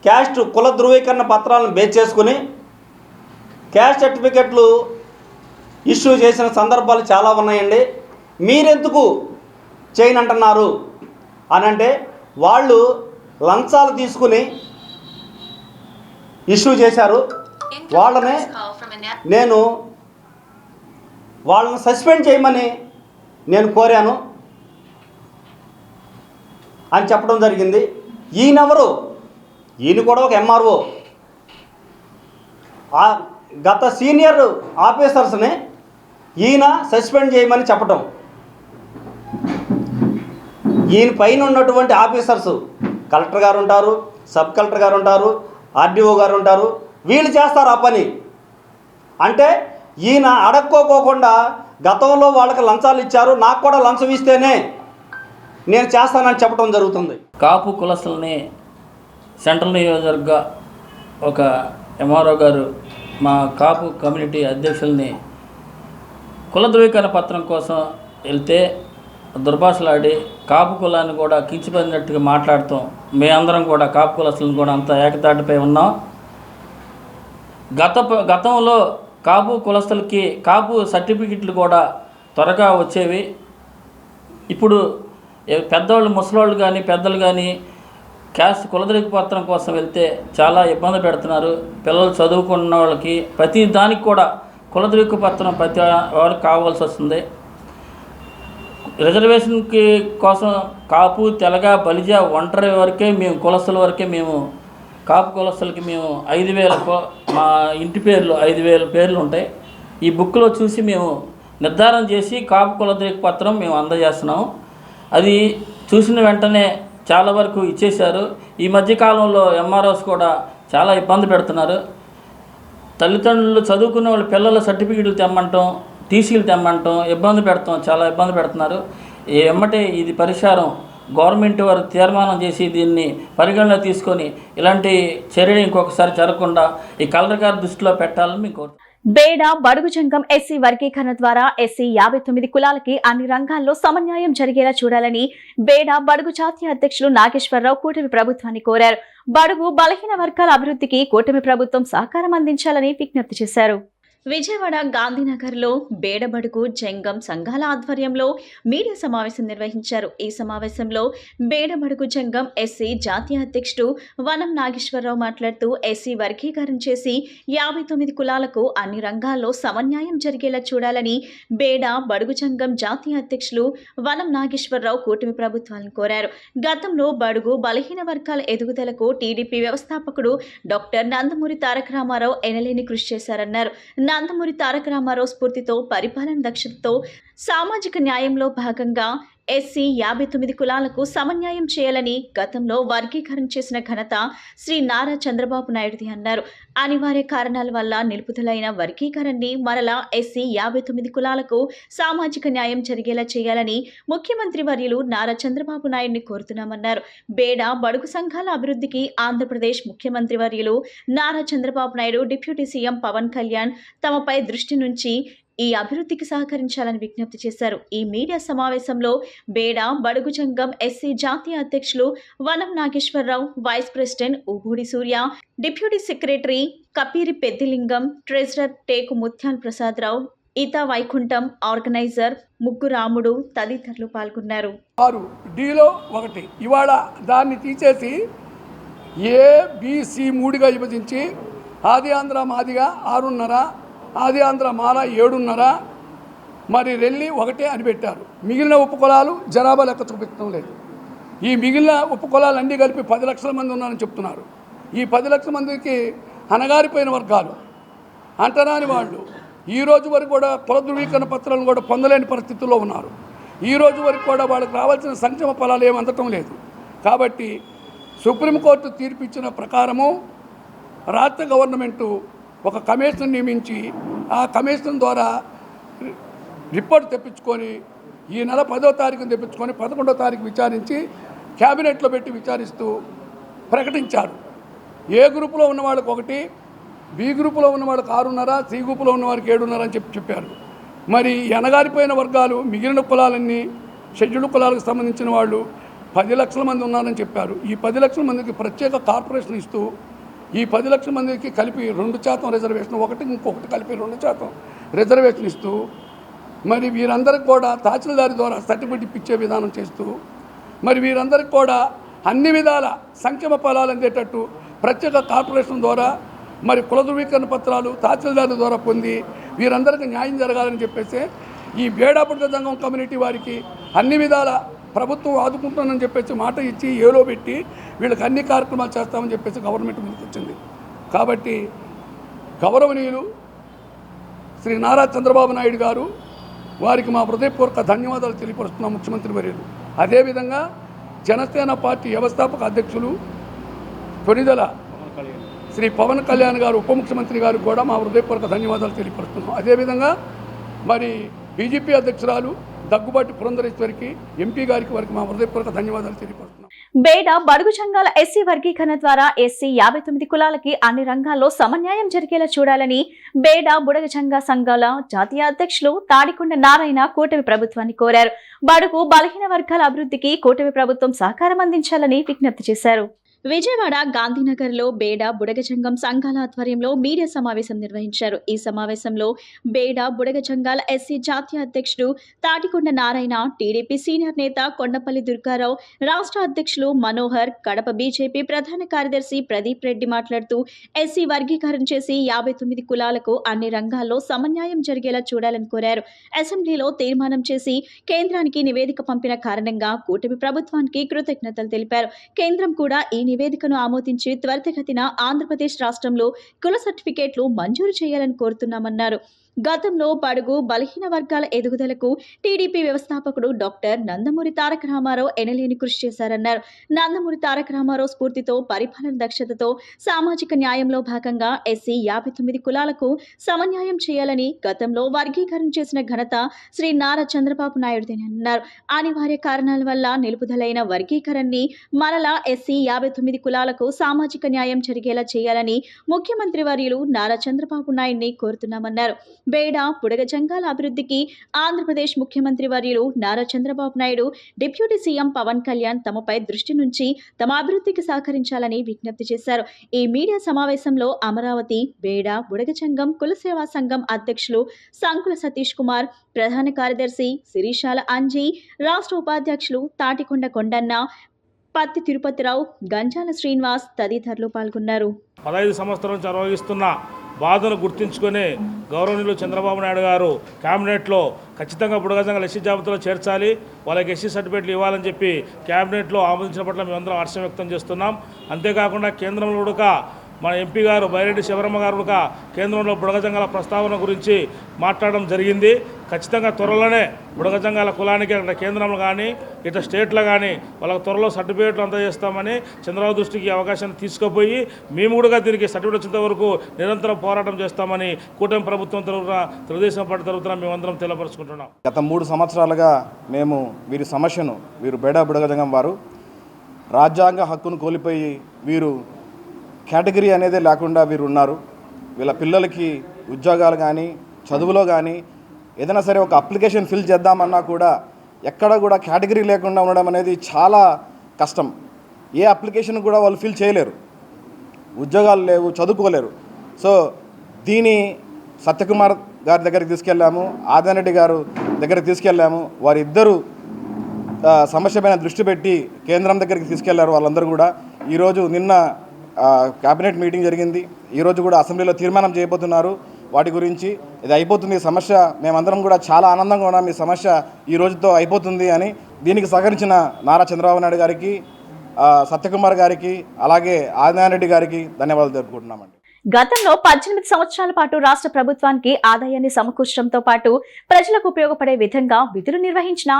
S15: క్యాస్ట్ కుల ధృవీకరణ పత్రాలను బేస్ చేసుకుని క్యాస్ట్ సర్టిఫికెట్లు ఇష్యూ చేసిన సందర్భాలు చాలా ఉన్నాయండి. మీరెందుకు చేయనంటున్నారు అని అంటే వాళ్ళు లంచాలు తీసుకుని ఇష్యూ చేశారు. వాళ్ళని సస్పెండ్ చేయమని నేను కోరాను అని చెప్పడం జరిగింది. ఈయనెవరు? ఈయన కూడా ఒక ఎంఆర్ఓ. గత సీనియర్ ఆఫీసర్స్ని ఈయన సస్పెండ్ చేయమని చెప్పటం. ఈయన పైన ఉన్నటువంటి ఆఫీసర్స్ కలెక్టర్ గారు ఉంటారు, సబ్ కలెక్టర్ గారు ఉంటారు, ఆర్డీఓ గారు ఉంటారు. వీళ్ళు చేస్తారు ఆ పని. అంటే ఈయన అడక్కోకోకుండా గతంలో వాళ్ళకి లంచాలు ఇచ్చారు, నాకు కూడా లంచం ఇస్తేనే నేను చేస్తానని చెప్పడం జరుగుతుంది.
S16: కాపు కులస్తుల్ని సెంట్రల్ నియోజకవర్గ ఒక ఎంఆర్ఓ గారు మా కాపు కమ్యూనిటీ అధ్యక్షుల్ని కుల ధృవీకరణ పత్రం కోసం వెళ్తే దుర్భాషలాడి కాపు కులాన్ని కూడా కించిపడినట్టుగా మాట్లాడతాం. మేమందరం కూడా కాపు కులస్తులను కూడా అంత ఏకతాటిపై ఉన్నాం. గతంలో కాపు కులస్తులకి కాపు సర్టిఫికెట్లు కూడా త్వరగా వచ్చేవి. ఇప్పుడు పెద్దవాళ్ళు, ముసలోళ్ళు కానీ పెద్దలు కానీ క్యాస్ట్ కులధృవీకరణ పత్రం కోసం వెళ్తే చాలా ఇబ్బంది పెడుతున్నారు. పిల్లలు చదువుకున్న వాళ్ళకి ప్రతి దానికి కూడా కులధృవీకరణ పత్రం ప్రతి వారికి కావాల్సి వస్తుంది. రిజర్వేషన్కి కోసం కాపు, తెలగ, బలిజ, ఒంటరి వరకే మేము కులస్తుల వరకే మేము కాపు కులస్తులకి మేము 5,000 మా ఇంటి పేర్లు 5,000 పేర్లు ఉంటాయి. ఈ బుక్లో చూసి మేము నిర్ధారణ చేసి కాపు కులధృవీకరణ పత్రం మేము అందజేస్తున్నాము. అది చూసిన వెంటనే చాలా వరకు ఇచ్చేశారు. ఈ మధ్యకాలంలో ఎంఆర్ఓస్ కూడా చాలా ఇబ్బంది పెడుతున్నారు. తల్లిదండ్రులు చదువుకునే వాళ్ళ పిల్లల సర్టిఫికెట్లు తెమ్మంటాం, టీసీలు తెమ్మంటాం, ఇబ్బంది పెడతాం, చాలా ఇబ్బంది పెడుతున్నారు. ఎమ్మటే ఇది పరిష్కారం గవర్నమెంట్ వారు తీర్మానం చేసి దీన్ని పరిగణలో తీసుకొని ఇలాంటి చర్య ఇంకొకసారి జరగకుండా ఈ కలెక్టర్ గారి దృష్టిలో పెట్టాలని మీకు కోరుతున్నాను.
S1: బేడ బడుగు జంగం ఎస్సీ వర్గీకరణ ద్వారా ఎస్సీ 59 కులాలకి అన్ని రంగాల్లో సమన్యాయం జరిగేలా చూడాలని బేడ బడుగు జాతీయ అధ్యక్షులు నాగేశ్వరరావు కూటమి ప్రభుత్వాన్ని కోరారు. బడుగు బలహీన వర్గాల అభివృద్ధికి కూటమి ప్రభుత్వం సహకారం అందించాలని విజ్ఞప్తి చేశారు. విజయవాడ గాంధీనగర్లో బేడబడుగు జంగం సంఘాల ఆధ్వర్యంలో మీడియా సమావేశం నిర్వహించారు. ఈ సమావేశంలో బేడబడుగు జంగం ఎస్సీ జాతీయ అధ్యక్షుడు వనం నాగేశ్వరరావు మాట్లాడుతూ ఎస్సీ వర్గీకరణ చేసి 59 కులాలకు అన్ని రంగాల్లో సమన్యాయం జరిగేలా చూడాలని బేడ బడుగు జంగం జాతీయ అధ్యక్షులు వనం నాగేశ్వరరావు కూటమి ప్రభుత్వాలను కోరారు. గతంలో బడుగు బలహీన వర్గాల ఎదుగుదలకు టీడీపీ వ్యవస్థాపకుడు డాక్టర్ నందమూరి తారక రామారావు ఎనలేని కృషి చేశారన్నారు. నందమూరి తారక రామారావు స్ఫూర్తితో, పరిపాలన దక్షతతో సామాజిక న్యాయంలో భాగంగా ఎస్సీ 59 కులాలకు సమన్యాయం చేయాలని గతంలో వర్గీకరణ చేసిన ఘనత శ్రీ నారా చంద్రబాబు నాయుడుది అన్నారు. అనివార్య కారణాల వల్ల నిలుపుదలైన వర్గీకరణని మరలా ఎస్సీ 59 కులాలకు సామాజిక న్యాయం జరిగేలా చేయాలని ముఖ్యమంత్రి వర్యులు నారా చంద్రబాబు నాయుడిని కోరుతున్నామన్నారు. బేడ బడుగు సంఘాల అభివృద్ధికి ఆంధ్రప్రదేశ్ ముఖ్యమంత్రి వర్యులు నారా చంద్రబాబు నాయుడు, డిప్యూటీ సీఎం పవన్ కళ్యాణ్ తమపై దృష్టి నుంచి ఈ అభివృద్ధికి సహకరించాలని విజ్ఞప్తి చేశారు. ఈ మీడియా సమావేశంలో బేడ బడుగు జంగం ఎస్సీ జాతీయ అధ్యక్షులు వనం నాగేశ్వరరావు, వైస్ ప్రెసిడెంట్ ఉబూడి సూర్య, డిప్యూటీ సెక్రటరీ కపీరి పెద్దిలింగం, ట్రెజరర్ టేకు ముత్యాల ప్రసాదరావు, ఈతా వైకుంఠం, ఆర్గనైజర్ ముగ్గు రాముడు తదితరులు పాల్గొన్నారు.
S17: 6Dలో 1 ఇవాళ దాన్ని తీసేసి ABC 3గా విభజించి ఆది ఆంధ్ర మాదిగా 6.5, ఆది ఆంధ్ర మాల 7.5, మరి రెల్లి 1 అని పెట్టారు. మిగిలిన ఉపకులాలు జనాభా లెక్క చూపించడం లేదు. ఈ మిగిలిన ఉపకులాలన్నీ కలిపి 10 లక్షల మంది ఉన్నారని చెప్తున్నారు. ఈ 10 లక్షల మందికి అనగారిపోయిన వర్గాలు, అంటరాని వాళ్ళు ఈ రోజు వరకు కూడా కుల ధృవీకరణ పత్రాలను కూడా పొందలేని పరిస్థితుల్లో ఉన్నారు. ఈ రోజు వరకు కూడా వాళ్ళకి రావాల్సిన సంక్షేమ ఫలాలు ఏమి అందటం లేదు. కాబట్టి సుప్రీంకోర్టు తీర్పు ఇచ్చిన ప్రకారము రాష్ట్ర గవర్నమెంటు ఒక కమిషన్ నియమించి ఆ కమిషన్ ద్వారా రిపోర్ట్ తెప్పించుకొని ఈ నెల 10వ తారీఖున తెప్పించుకొని 11వ తారీఖు విచారించి క్యాబినెట్లో పెట్టి విచారిస్తూ ప్రకటించారు. ఏ గ్రూపులో ఉన్న వాళ్ళకి 1, బి గ్రూపులో ఉన్న వాళ్ళకి 6.5, సి గ్రూపులో ఉన్న వారికి 7.5 అని చెప్పారు. మరి ఎనగారిపోయిన వర్గాలు మిగిలిన కులాలన్నీ షెడ్యూల్డ్ కులాలకు సంబంధించిన వాళ్ళు 10 లక్షల మంది ఉన్నారని చెప్పారు. ఈ 10 లక్షల మందికి ప్రత్యేక కార్పొరేషన్ ఇస్తూ ఈ 10 లక్షల మందికి కలిపి 2% రిజర్వేషన్, ఇంకొకటి కలిపి 2% రిజర్వేషన్ ఇస్తూ మరి వీరందరికీ కూడా తహసీల్దారి ద్వారా సర్టిఫికెట్ ఇప్పించే విధానం చేస్తూ మరి వీరందరికీ కూడా అన్ని విధాల సంక్షేమ ఫలాలు అందేటట్టు ప్రత్యేక కార్పొరేషన్ ద్వారా మరి కుల ధృవీకరణ పత్రాలు తహసీల్దారుల ద్వారా పొంది వీరందరికీ న్యాయం జరగాలని చెప్పేసి ఈ బేడా బుడగ జంగం కమ్యూనిటీ వారికి అన్ని విధాల ప్రభుత్వం ఆదుకుంటుందని చెప్పేసి మాట ఇచ్చి ఏలో పెట్టి వీళ్ళకి అన్ని కార్యక్రమాలు చేస్తామని చెప్పేసి గవర్నమెంట్ ముందుకు వచ్చింది. కాబట్టి గౌరవనీయులు శ్రీ నారా చంద్రబాబు నాయుడు గారు వారికి మా హృదయపూర్వక ధన్యవాదాలు తెలియపరుస్తున్నాం ముఖ్యమంత్రి వర్యులు. అదేవిధంగా జనసేన పార్టీ వ్యవస్థాపక అధ్యక్షులు తొనిదల శ్రీ పవన్ కళ్యాణ్ గారు, ఉప ముఖ్యమంత్రి గారు కూడా మా హృదయపూర్వక ధన్యవాదాలు తెలియపరుస్తున్నాం. అదేవిధంగా మరి బీజేపీ అధ్యక్షురాలు దగ్గుబాటి పురంధరేశ్వరికి, ఎంపీ గారికి వారికి మా హృదయపూర్వక ధన్యవాదాలు తెలియపరుస్తున్నాం.
S1: బేడ బడుగు సంఘాల ఎస్సీ వర్గీకరణ ద్వారా ఎస్సీ 59 కులాలకి అన్ని రంగాల్లో సమన్యాయం జరిగేలా చూడాలని బేడ బుడగ సంఘాల జాతీయ అధ్యక్షులు తాడికొండ నారాయణ కూటమి ప్రభుత్వాన్ని కోరారు. బడుగు బలహీన వర్గాల అభివృద్ధికి కూటమి ప్రభుత్వం సహకారం అందించాలని విజ్ఞప్తి చేశారు. విజయవాడ గాంధీనగర్లో బేడ బుడగ సంఘాల ఆధ్వర్యంలో మీడియా సమావేశం నిర్వహించారు. ఈ సమావేశంలో బేడ బుడగ సంఘాల ఎస్సీ జాతీయ అధ్యక్షుడు తాటికొండ నారాయణ, టీడీపీ సీనియర్ నేత కొండపల్లి దుర్గారావు, రాష్ట్ర అధ్యక్షులు మనోహర్, కడప బీజేపీ ప్రధాన కార్యదర్శి ప్రదీప్ రెడ్డి మాట్లాడుతూ ఎస్సీ వర్గీకరణ చేసి 59 కులాలకు అన్ని రంగాల్లో సమన్యాయం జరిగేలా చూడాలని కోరారు. అసెంబ్లీలో తీర్మానం చేసి కేంద్రానికి నివేదిక పంపిన కారణంగా కూటమి ప్రభుత్వానికి కృతజ్ఞతలు తెలిపారు. కేంద్రం కూడా ఈ నివేదికను ఆమోదించి త్వరితగతిన ఆంధ్రప్రదేశ్ రాష్ట్రంలో కుల సర్టిఫికేట్లు మంజూరు చేయాలని కోరుతున్నామన్నారు. గతంలో బడుగు బలహీన వర్గాల ఎదుగుదలకు టీడీపీ వ్యవస్థాపకుడు డాక్టర్ నందమూరి తారక రామారావు ఎనలేని కృషి చేశారన్నారు. నందమూరి తారక రామారావు స్ఫూర్తితో, పరిపాలన దక్షతతో సామాజిక న్యాయంలో భాగంగా ఎస్సీ 59 కులాలకు సమన్యాయం చేయాలని గతంలో వర్గీకరణ చేసిన ఘనత శ్రీ నారా చంద్రబాబు నాయుడుదేనన్నారు. అనివార్య కారణాల వల్ల నిలుపుదలైన వర్గీకరణని మరలా ఎస్సీ 59 కులాలకు సామాజిక న్యాయం జరిగేలా చేయాలని ముఖ్యమంత్రి వర్యులు నారా చంద్రబాబు నాయుడిని కోరుతున్నామన్నారు. బేడ బుడగ సంఘాల అభివృద్ధికి ఆంధ్రప్రదేశ్ ముఖ్యమంత్రి వర్యులు నారా చంద్రబాబు నాయుడు, డిప్యూటీ సీఎం పవన్ కళ్యాణ్ తమపై దృష్టి నుంచి తమ అభివృద్ధికి సహకరించాలని విజ్ఞప్తి చేశారు. ఈ మీడియా సమావేశంలో అమరావతి బేడ బుడగ సంఘం కుల సేవా సంఘం అధ్యక్షులు సంకుల సతీష్ కుమార్, ప్రధాన కార్యదర్శి సిరిశాల అంజీ, రాష్ట్ర ఉపాధ్యక్షులు తాటికొండ కొండన్న, పత్తి తిరుపతిరావు, గంజాల శ్రీనివాస్ తదితరులు పాల్గొన్నారు.
S18: 15 సంవత్సరాల నుంచి అనుభవిస్తున్న బాధను గుర్తించుకొని గౌరవనీయులు చంద్రబాబు నాయుడు గారు క్యాబినెట్లో ఖచ్చితంగా బుడగ సంఘాల ఎస్సీ జాబితాలో చేర్చాలి, వాళ్ళకి ఎస్సీ సర్టిఫికేట్లు ఇవ్వాలని చెప్పి క్యాబినెట్లో ఆమోదించిన పట్ల మేమందరం హర్షం వ్యక్తం చేస్తున్నాం. అంతేకాకుండా కేంద్రంలో కూడా మన ఎంపీ గారు బైరెడ్డి శివరమ్మ గారు కూడా కేంద్రంలో బుడగ సంఘాల ప్రస్తావన గురించి మాట్లాడడం జరిగింది. ఖచ్చితంగా త్వరలోనే బుడగ సంఘాల కులానికి అక్కడ కేంద్రంలో కానీ ఇట్లా స్టేట్లో కానీ వాళ్ళకి త్వరలో సర్టిఫికేట్లు అందజేస్తామని చంద్రబాబు దృష్టికి అవకాశాన్ని తీసుకుపోయి మేము కూడా దీనికి సర్టిఫికేట్ వచ్చేంత వరకు నిరంతరం పోరాటం చేస్తామని కూటమి ప్రభుత్వం తరఫున, తెలుగుదేశం పార్టీ తరఫున మేమందరం తెలియపరుచుకుంటున్నాం.
S19: గత 3 సంవత్సరాలుగా మేము వీరి సమస్యను, వీరు బేడా బుడగ సంఘం వారు రాజ్యాంగ హక్కును కోల్పోయి వీరు కేటగిరీ అనేది లేకుండా వీరు ఉన్నారు. వీళ్ళ పిల్లలకి ఉద్యోగాలు కానీ చదువులో కానీ ఏదైనా సరే ఒక అప్లికేషన్ ఫిల్ చేద్దామన్నా కూడా ఎక్కడ కూడా కేటగిరీ లేకుండా ఉండడం అనేది చాలా కష్టం. ఏ అప్లికేషన్ కూడా వాళ్ళు ఫిల్ చేయలేరు, ఉద్యోగాలు లేవు, చదువుకోలేరు. సో దీని సత్యకుమార్ గారి దగ్గరికి తీసుకెళ్ళాము, ఆదినారెడ్డి గారు దగ్గరికి తీసుకెళ్ళాము. వారిద్దరూ సమస్య పైన దృష్టి పెట్టి కేంద్రం దగ్గరికి తీసుకెళ్లారు. వాళ్ళందరూ కూడా ఈరోజు నిన్న క్యాబినెట్ మీటింగ్ జరిగింది. ఈరోజు కూడా అసెంబ్లీలో తీర్మానం చేయబోతున్నారు. వాటి గురించి ఇది అయిపోతుంది ఈ సమస్య. మేమందరం కూడా చాలా ఆనందంగా ఉన్నాం, ఈ సమస్య ఈ రోజుతో అయిపోతుంది అని. దీనికి సహకరించిన నారా చంద్రబాబు నాయుడు గారికి, సత్యకుమార్ గారికి, అలాగే ఆదినారెడ్డి గారికి ధన్యవాదాలు తెలుపుకుంటున్నామండి.
S1: గతంలో 18 సంవత్సరాల పాటు రాష్ట్ర ప్రభుత్వానికి ఆదాయాన్ని సమకూర్చడంతో పాటు ప్రజలకు ఉపయోగపడే విధంగా విధులు నిర్వహించిన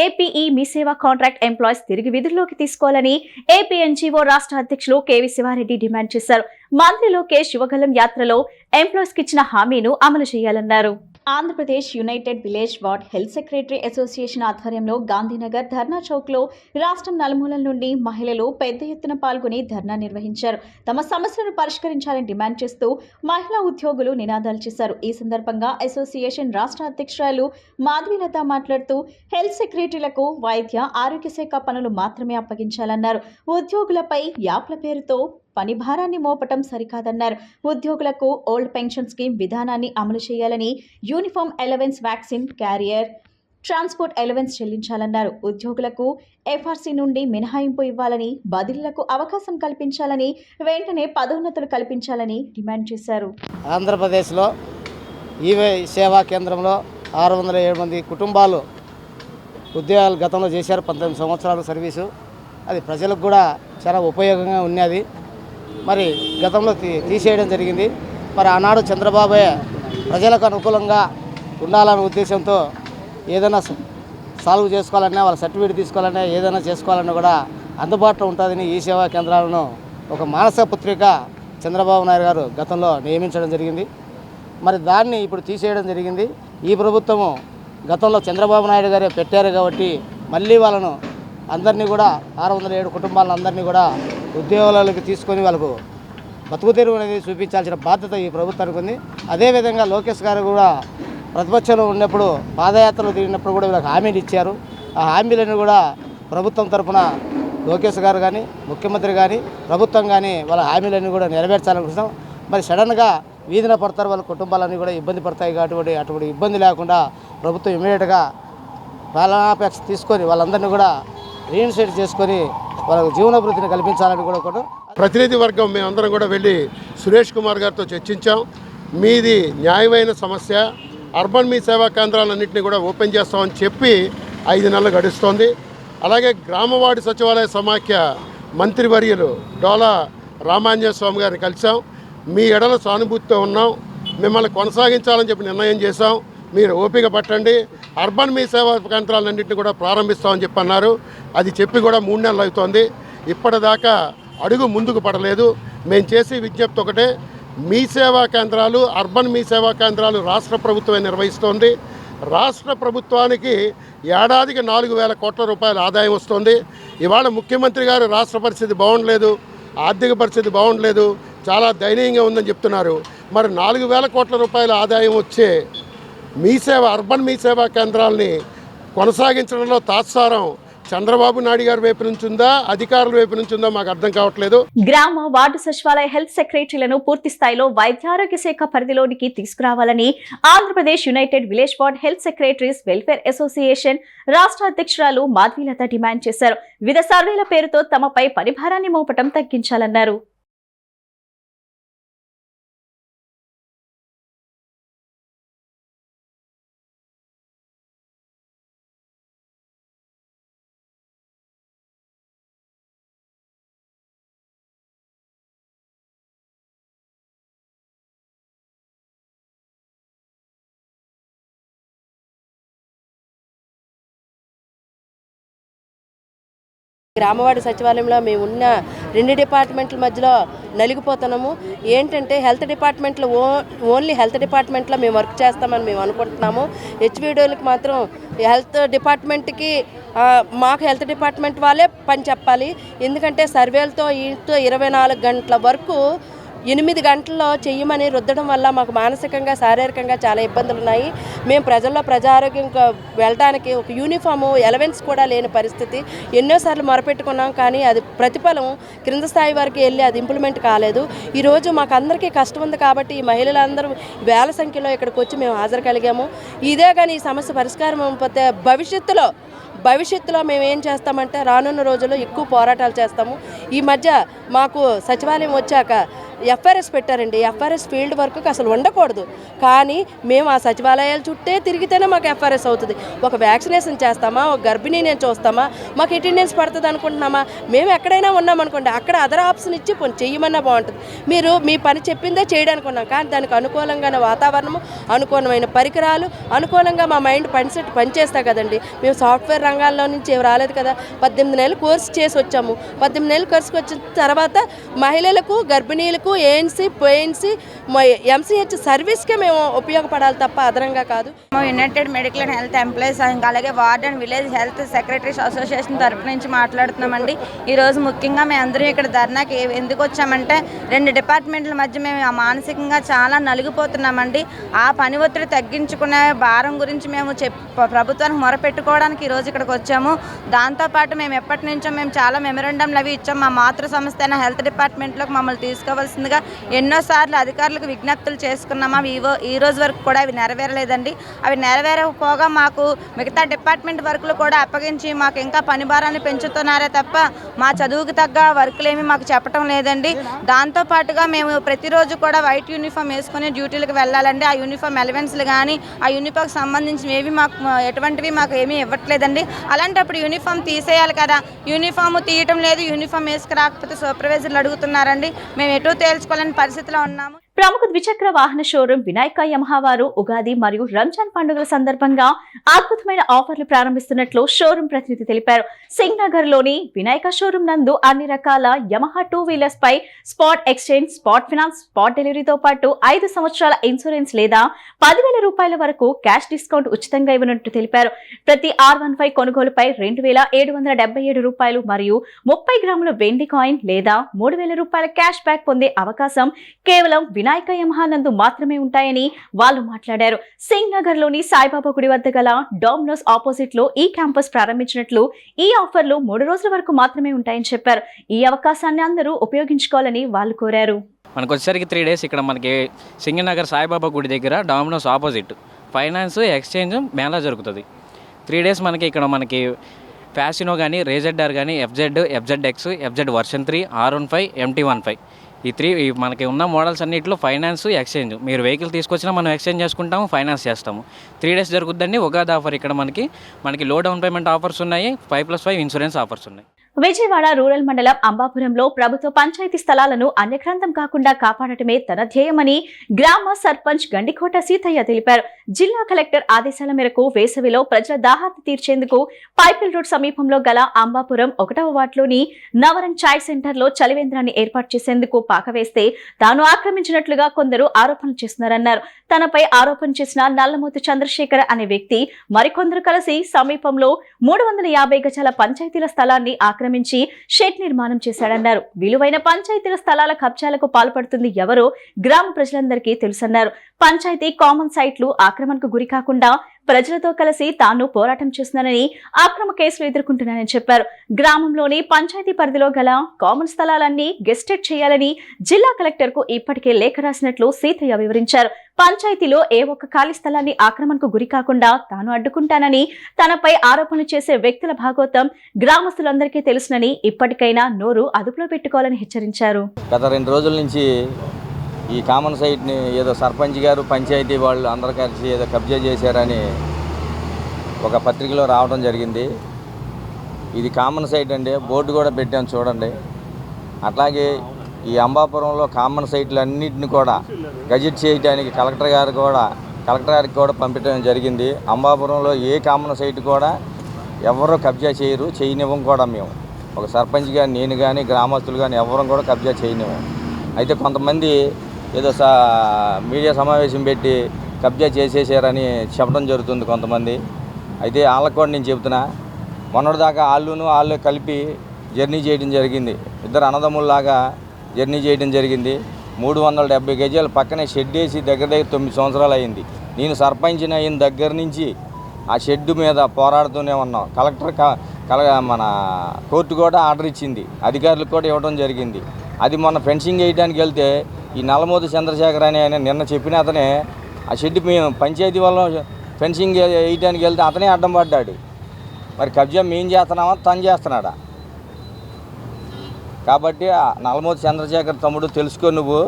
S1: ఏపీఈ మీ సేవా కాంట్రాక్ట్ ఎంప్లాయీస్ తిరిగి విధుల్లోకి తీసుకోవాలని ఏపీ ఎన్జీఓ రాష్ట్ర అధ్యక్షులు కేవీ శివారెడ్డి డిమాండ్ చేశారు. మంత్రి లోకేష్ యువగలం యాత్రలో ఎంప్లాయీస్ కి ఇచ్చిన హామీను అమలు చేయాలన్నారు. Andhra Pradesh United village ward health secretary association ఆధ్వర్యంలో గాంధీనగర్ ధర్నా చౌక్లో రాష్ట్రం నలుమూలల నుండి మహిళలు పెద్ద ఎత్తున పాల్గొని ధర్నా నిర్వహించారు. తమ సమస్యలను పరిష్కరించాలని డిమాండ్ చేస్తూ మహిళా ఉద్యోగులు నినాదాలు చేశారు. ఈ సందర్భంగా అసోసియేషన్ రాష్ట్ర అధ్యక్షురాలు మాధవీలత మాట్లాడుతూ హెల్త్ సెక్రటరీలకు వైద్య ఆరోగ్య శాఖ పనులు మాత్రమే అప్పగించాలన్నారు. ఉద్యోగులపై యాప్ల పేరుతో పని భారాన్ని మోపటం సరికాదన్నారు. ఉద్యోగులకు ఓల్డ్ పెన్షన్ స్కీమ్ విధానాన్ని అమలు చేయాలని, uniform allowance, vaccine, carrier, transport allowance చెల్లించాలన్నారు. ఉద్యోగులకు ఎఫ్ఆర్సీ నుండి మినహాయింపు ఇవ్వాలని, బదిలీలకు అవకాశం కల్పించాలని, వెంటనే పదోన్నతులు కల్పించాలని డిమాండ్ చేశారు.
S20: ఆంధ్రప్రదేశ్లో ఈవే సేవా కేంద్రంలో 607 మంది కుటుంబాలు ఉద్యోగాలు గతంలో చేశారు. 19 సంవత్సరాల సర్వీసు. అది ప్రజలకు కూడా చాలా ఉపయోగంగా ఉన్నది. మరి గతంలో తీసేయడం జరిగింది. మరి ఆనాడు చంద్రబాబు ప్రజలకు అనుకూలంగా ఉండాలనే ఉద్దేశంతో ఏదైనా సాల్వ్ చేసుకోవాలన్నా, వాళ్ళ సర్టిఫికేట్ తీసుకోవాలన్నా, ఏదైనా చేసుకోవాలన్నా కూడా అందుబాటులో ఉంటుందని ఈ సేవా కేంద్రాలను ఒక మానసిక పుత్రిక చంద్రబాబు నాయుడు గారు గతంలో నియమించడం జరిగింది. మరి దాన్ని ఇప్పుడు తీసేయడం జరిగింది. ఈ ప్రభుత్వము గతంలో చంద్రబాబు నాయుడు గారే పెట్టారు కాబట్టి మళ్ళీ వాళ్ళను అందరినీ కూడా 607 కుటుంబాలను అందరినీ కూడా ఉద్యోగాలకు తీసుకొని వాళ్ళకు బతుకు తెరువు అనేది చూపించాల్సిన బాధ్యత ఈ ప్రభుత్వానికి ఉంది. అదేవిధంగా లోకేష్ గారు కూడా ప్రతిపక్షంలో ఉన్నప్పుడు పాదయాత్రలు తిరిగినప్పుడు కూడా వీళ్ళకి హామీలు ఇచ్చారు. ఆ హామీలను కూడా ప్రభుత్వం తరఫున లోకేష్ గారు కానీ, ముఖ్యమంత్రి కానీ, ప్రభుత్వం కానీ వాళ్ళ హామీలన్నీ కూడా నెరవేర్చాలనుకుంటున్నాం. మరి సడన్గా వీధిన పడతారు, వాళ్ళ కుటుంబాలన్నీ కూడా ఇబ్బంది పడతాయి. కాబట్టి అటువంటి ఇబ్బంది లేకుండా ప్రభుత్వం ఇమీడియట్గా పాలనాపేక్ష తీసుకొని వాళ్ళందరినీ కూడా రీఇన్స్టేట్ చేసుకొని వాళ్ళకు జీవనోభివృద్ధిని కల్పించాలని కూడా
S3: ప్రతినిధి వర్గం మేమందరం కూడా వెళ్ళి సురేష్ కుమార్ గారితో చర్చించాం. మీది న్యాయమైన సమస్య, అర్బన్ మీ సేవా కేంద్రాలన్నింటినీ కూడా ఓపెన్ చేస్తామని చెప్పి 5 నెలలు గడుస్తోంది. అలాగే గ్రామవార్డు సచివాలయ సమాఖ్య మంత్రివర్యులు డోలా రామాంజనేయ స్వామి గారిని కలిసాం. మీ ఎడల సానుభూతితో ఉన్నాం, మిమ్మల్ని కొనసాగించాలని చెప్పి నిర్ణయం చేశాం. మీరు ఓపిక పట్టండి, అర్బన్ మీ సేవా కేంద్రాలన్నింటినీ కూడా ప్రారంభిస్తామని చెప్పి అన్నారు. అది చెప్పి కూడా 3 నెలలు అవుతోంది. ఇప్పటిదాకా అడుగు ముందుకు పడలేదు. మేము చేసే విజ్ఞప్తి ఒకటే, మీ సేవా కేంద్రాలు, అర్బన్ మీ సేవా కేంద్రాలు రాష్ట్ర ప్రభుత్వమే నిర్వహిస్తోంది. రాష్ట్ర ప్రభుత్వానికి ఏడాదికి 4,000 కోట్ల రూపాయల ఆదాయం వస్తుంది. ఇవాళ ముఖ్యమంత్రి గారు రాష్ట్ర పరిస్థితి బాగుండలేదు, ఆర్థిక పరిస్థితి బాగుండలేదు, చాలా దయనీయంగా ఉందని చెప్తున్నారు. మరి 4,000 కోట్ల రూపాయల ఆదాయం వచ్చే మీ సేవ, అర్బన్ మీ సేవా కేంద్రాలని కొనసాగించడంలో తాత్సారం చంద్రబాబు నాయుడు గారి వైపు నుంచి ఉందా, అధికారుల వైపు నుంచి ఉందా మాకు అర్థం కావట్లేదు.
S1: గ్రామ వార్డు సచివాలయ హెల్త్ సెక్రటరీలను పూర్తి స్థాయిలో వైద్యారోగ్య శాఖ పరిధిలోనికి తీసుకురావాలని Andhra Pradesh United village ward health secretaries welfare association రాష్ట్ర అధ్యక్షురాలు మాధవీలత డిమాండ్ చేశారు. వివిధ సర్వేల పేరుతో తమపై పరిభారాన్ని మోపటం తగ్గించాలన్నారు.
S21: గ్రామవార్డు సచివాలయంలో మేము ఉన్న 2 డిపార్ట్మెంట్ల మధ్యలో నలిగిపోతున్నాము. ఏంటంటే హెల్త్ డిపార్ట్మెంట్లో ఓన్లీ హెల్త్ డిపార్ట్మెంట్లో మేము వర్క్ చేస్తామని మేము అనుకుంటున్నాము. హెచ్విడోలకు మాత్రం హెల్త్ డిపార్ట్మెంట్కి మాకు హెల్త్ డిపార్ట్మెంట్ వాళ్ళే పని చెప్పాలి. ఎందుకంటే సర్వేలతో 24 గంటల వరకు 8 గంటల్లో చెయ్యమని రుద్దడం వల్ల మాకు మానసికంగా, శారీరకంగా చాలా ఇబ్బందులు ఉన్నాయి. మేము ప్రజల్లో ప్రజారోగ్యం వెళ్ళడానికి ఒక యూనిఫాము, అలవెన్స్ కూడా లేని పరిస్థితి. ఎన్నోసార్లు మొరపెట్టుకున్నాం, కానీ అది ప్రతిఫలం క్రింద స్థాయి వరకు వెళ్ళి అది ఇంప్లిమెంట్ కాలేదు. ఈరోజు మాకు అందరికీ కష్టం ఉంది కాబట్టి ఈ మహిళలందరూ వేల సంఖ్యలో ఇక్కడికి వచ్చి మేము హాజరు కలిగాము. ఇదే కానీ ఈ సమస్య పరిష్కారం అయిపోతే భవిష్యత్తులో మేము ఏం చేస్తామంటే రానున్న రోజుల్లో ఎక్కువ పోరాటాలు చేస్తాము. ఈ మధ్య మాకు సచివాలయం వచ్చాక ఎఫ్ఆర్ఎస్ పెట్టారండి. ఎఫ్ఆర్ఎస్ ఫీల్డ్ వర్క్ అసలు ఉండకూడదు, కానీ మేము ఆ సచివాలయాల చుట్టే తిరిగితేనే మాకు ఎఫ్ఆర్ఎస్ అవుతుంది. ఒక వ్యాక్సినేషన్ చేస్తామా, ఒక గర్భిణీ నేను చూస్తామా, మాకు అటెండెన్స్ పడుతుంది అనుకుంటున్నామా? మేము ఎక్కడైనా ఉన్నామనుకోండి, అక్కడ అదర్ ఆప్షన్ ఇచ్చి చెయ్యమన్నా బాగుంటుంది. మీరు మీ పని చెప్పిందే చేయడానికి ఉన్నాం, కానీ దానికి అనుకూలంగానే వాతావరణము, అనుకూలమైన పరికరాలు, అనుకూలంగా మా మైండ్ పనిచేస్తా కదండి. మేము సాఫ్ట్వేర్ రంగాల్లో నుంచి రాలేదు కదా. 18 నెలలు కోర్సు చేసి వచ్చాము. 18 నెలలు కోర్సుకు వచ్చిన తర్వాత మహిళలకు, గర్భిణీలకు మాకు ఏఎన్సీ పోఎన్సీ ఎంసీహెచ్ సర్వీస్కే మేము ఉపయోగపడాలి తప్ప అదనంగా కాదు.
S2: United medical and health employees ఇంకా అలాగే ward and village health secretaries association తరపు నుంచి మాట్లాడుతున్నామండి. ఈరోజు ముఖ్యంగా మేము అందరం ఇక్కడ ధర్నాకి ఎందుకు వచ్చామంటే 2 డిపార్ట్మెంట్ల మధ్య మేము మానసికంగా చాలా నలిగిపోతున్నామండి. ఆ పని ఒత్తిడి తగ్గించుకునే భారం గురించి మేము ప్రభుత్వానికి మొరపెట్టుకోవడానికి ఈరోజు ఇక్కడికి వచ్చాము. దాంతోపాటు మేము ఎప్పటి నుంచో మేము చాలా మెమరాండంలు అవి ఇచ్చాము. మా మాతృ సంస్థ అయిన హెల్త్ డిపార్ట్మెంట్లోకి మమ్మల్ని తీసుకోవాల్సిందిగా ఎన్నోసార్లు అధికారులకు విజ్ఞప్తులు చేసుకున్నాము. అవి ఈ రోజు వరకు కూడా అవి నెరవేరలేదండి. అవి నెరవేరకపోగా మాకు మిగతా డిపార్ట్మెంట్ వర్కులు కూడా అప్పగించి మాకు ఇంకా పని భారాన్ని పెంచుతున్నారే తప్ప మా చదువుకు తగ్గ వర్కులు ఏమీ మాకు చెప్పడం లేదండి. దాంతోపాటుగా మేము ప్రతిరోజు కూడా వైట్ యూనిఫామ్ వేసుకుని డ్యూటీలకు వెళ్ళాలండి. ఆ యూనిఫామ్ ఎలవెన్స్లు కానీ ఆ యూనిఫామ్కి సంబంధించి ఏవి మాకు ఎటువంటివి మాకు ఏమీ ఇవ్వట్లేదండి. అలాంటప్పుడు యూనిఫామ్ తీసేయాలి కదా, యూనిఫామ్ తీయటం లేదు. యూనిఫామ్ వేసుకురాకపోతే సూపర్వైజర్లు అడుగుతున్నారండి. మేము ఎటూ తేల్చుకోలేని పరిస్థితిలో ఉన్నాము.
S1: ప్రముఖ ద్విచక్ర వాహన షోరూం వినాయక యమహా వారు ఉగాది మరియు రంజాన్ పండుగల సందర్భంగా అద్భుతమైన ఆఫర్లు ప్రారంభిస్తున్నట్లు షోరూం ప్రతినిధి తెలిపారు. సింగ్ నగర్ లోని వినాయక షోరూం నందు అన్ని రకాల యమహా 2 వీలర్స్ పై spot exchange, spot finance, spot డెలివరీతో పాటు 5 సంవత్సరాల ఇన్సూరెన్స్ లేదా 10,000 రూపాయల వరకు క్యాష్ డిస్కౌంట్ ఉచితంగా ఇవ్వనున్నట్టు తెలిపారు. ప్రతి R15 కొనుగోలుపై 2,777 రూపాయలు మరియు 30 గ్రాముల వెండి కాయిన్ లేదా 3,000 రూపాయల క్యాష్ బ్యాక్ పొందే అవకాశం కేవలం వినాయక యమహా నందు మాత్రమే ఉంటాయని వాళ్ళు మాట్లాడారు. సింగ్ నగర్ లోని సాయిబాబా గుడి వద్ద గల డామినోస్ ఆపోజిట్ లో ఈ క్యాంపస్ ప్రారంభించినట్లు, ఈ ఆఫర్లు 3 రోజుల వరకు మాత్రమే ఉంటాయని చెప్పారు. ఈ అవకాశాన్ని అందరూ ఉపయోగించుకోవాలని వాళ్ళు కోరారు.
S22: మనకు వచ్చేసరికి 3 డేస్ ఇక్కడ మనకి సింగ్ నగర్ సాయిబాబా గుడి దగ్గర dominoes opposite finance exchange Mela జరుగుతుంది. 3 డేస్ మనకి ఇక్కడ మనకి ఫ్యాసినో కానీ, రేజెడ్ఆర్ కానీ, FZX, FZ version 3, R15, MT15 ఈ 3 మనకి ఉన్న మోడల్స్ అన్నింటిలో ఫైనాన్స్ ఎక్స్చేంజ్. మీరు వెహికల్ తీసుకొచ్చినా మనం ఎక్స్చేంజ్ చేసుకుంటాము, ఫైనాన్స్ చేస్తాము. 3 డేస్ జరుగుద్దండి. ఉగాది ఆఫర్ ఇక్కడ మనకి లో డౌన్ పేమెంట్ ఆఫర్స్ ఉన్నాయి, 5+5 ఇన్సూరెన్స్ ఆఫర్స్ ఉన్నాయి.
S1: విజయవాడ రూరల్ మండలం అంబాపురంలో ప్రభుత్వ పంచాయతీ స్థలాలను అన్యక్రాంతం కాకుండా కాపాడటమే తన ధ్యేయమని గ్రామ సర్పంచ్ గండికోట సీతయ్య తెలిపారు. జిల్లా కలెక్టర్ ఆదేశాల మేరకు వేసవిలో ప్రజల దాహార్తి తీర్చేందుకు పైపిల్ రోడ్ సమీపంలో గల అంబాపురం 1వ వార్డులోని నవరంగ్ చాయ్ సెంటర్ లో చలివేంద్రాన్ని ఏర్పాటు చేసేందుకు పాకవేస్తే తాను ఆక్రమించినట్లుగా కొందరు ఆరోపణలు చేస్తున్నారన్నారు. తనపై ఆరోపణ చేసిన నల్లమోతు చంద్రశేఖర్ అనే వ్యక్తి మరికొందరు కలిసి సమీపంలో 350 గజాల పంచాయతీల స్థలాన్ని ఆక్రమించి షెడ్ నిర్మాణం చేశాడన్నారు. విలువైన పంచాయతీల స్థలాల కబ్జాలకు పాల్పడుతుంది ఎవరో గ్రామ ప్రజలందరికీ తెలుసన్నారు. పంచాయతీ కామన్ సైట్లు ఆక్రమణకు గురి కాకుండా ప్రజలతో కలిసి తాను పోరాటం చేస్తున్నానని, అక్రమ కేసులు ఎదుర్కొంటున్నానని చెప్పారు. గ్రామంలోని పంచాయతీ పరిధిలో గల కామన్ స్థలాలన్నీ గెస్టెడ్ చేయాలని జిల్లా కలెక్టర్ కు ఇప్పటికే లేఖ రాసినట్లు సీతయ్య వివరించారు. పంచాయతీలో ఏ ఒక్క ఖాళీ స్థలాన్ని ఆక్రమణకు గురి కాకుండా తాను అడ్డుకుంటానని, తనపై ఆరోపణలు చేసే వ్యక్తుల భాగోతం గ్రామస్తులందరికీ తెలుసునని ఇప్పటికైనా నోరు అదుపులో పెట్టుకోవాలని హెచ్చరించారు.
S23: గత 2 రోజుల నుంచి ఈ కామన్ సైట్ని ఏదో సర్పంచ్ గారు, పంచాయతీ వాళ్ళు అందరూ కలిసి ఏదో కబ్జా చేశారని ఒక పత్రికలో రావడం జరిగింది. ఇది కామన్ సైట్ అండి, బోర్డు కూడా పెట్టాను చూడండి. అట్లాగే ఈ అంబాపురంలో కామన్ సైట్లు అన్నింటిని కూడా గజెట్ చేయడానికి కలెక్టర్ గారికి కూడా పంపించడం జరిగింది. అంబాపురంలో ఏ కామన్ సైట్ కూడా ఎవరు కబ్జా చేయనివ్వం కూడా. మేము ఒక సర్పంచ్ కానీ, నేను కానీ, గ్రామస్తులు కానీ ఎవరు కూడా కబ్జా చేయనివ్వం. అయితే కొంతమంది ఏదో మీడియా సమావేశం పెట్టి కబ్జా చేసేసారని చెప్పడం జరుగుతుంది కొంతమంది. అయితే వాళ్ళకు కూడా నేను చెబుతున్నా, మొన్నటిదాకా వాళ్ళు కలిపి జర్నీ చేయడం జరిగింది. ఇద్దరు అన్నదమ్ముల్లాగా జర్నీ చేయడం జరిగింది. 370 గజాలు పక్కనే షెడ్ వేసి దగ్గర 9 సంవత్సరాలు అయింది. నేను సర్పంచ్ని అయిన దగ్గర నుంచి ఆ షెడ్ మీద పోరాడుతూనే ఉన్నాం. మన కోర్టు కూడా ఆర్డర్ ఇచ్చింది, అధికారులకు కూడా ఇవ్వడం జరిగింది. అది మొన్న ఫెన్సింగ్ వేయడానికి వెళ్తే ఈ నల్లమోతు చంద్రశేఖర్ అని ఆయన నిన్న చెప్పిన అతనే ఆ షెడ్ మేము పంచాయతీ వల్ల ఫెన్సింగ్ వేయడానికి వెళ్తే అతనే అడ్డం పడ్డాడు. మరి కబ్జా మేము చేస్తున్నామా, తను చేస్తున్నాడా? కాబట్టి నల్లమోతు చంద్రశేఖర్ తమ్ముడు తెలుసుకో నువ్వు,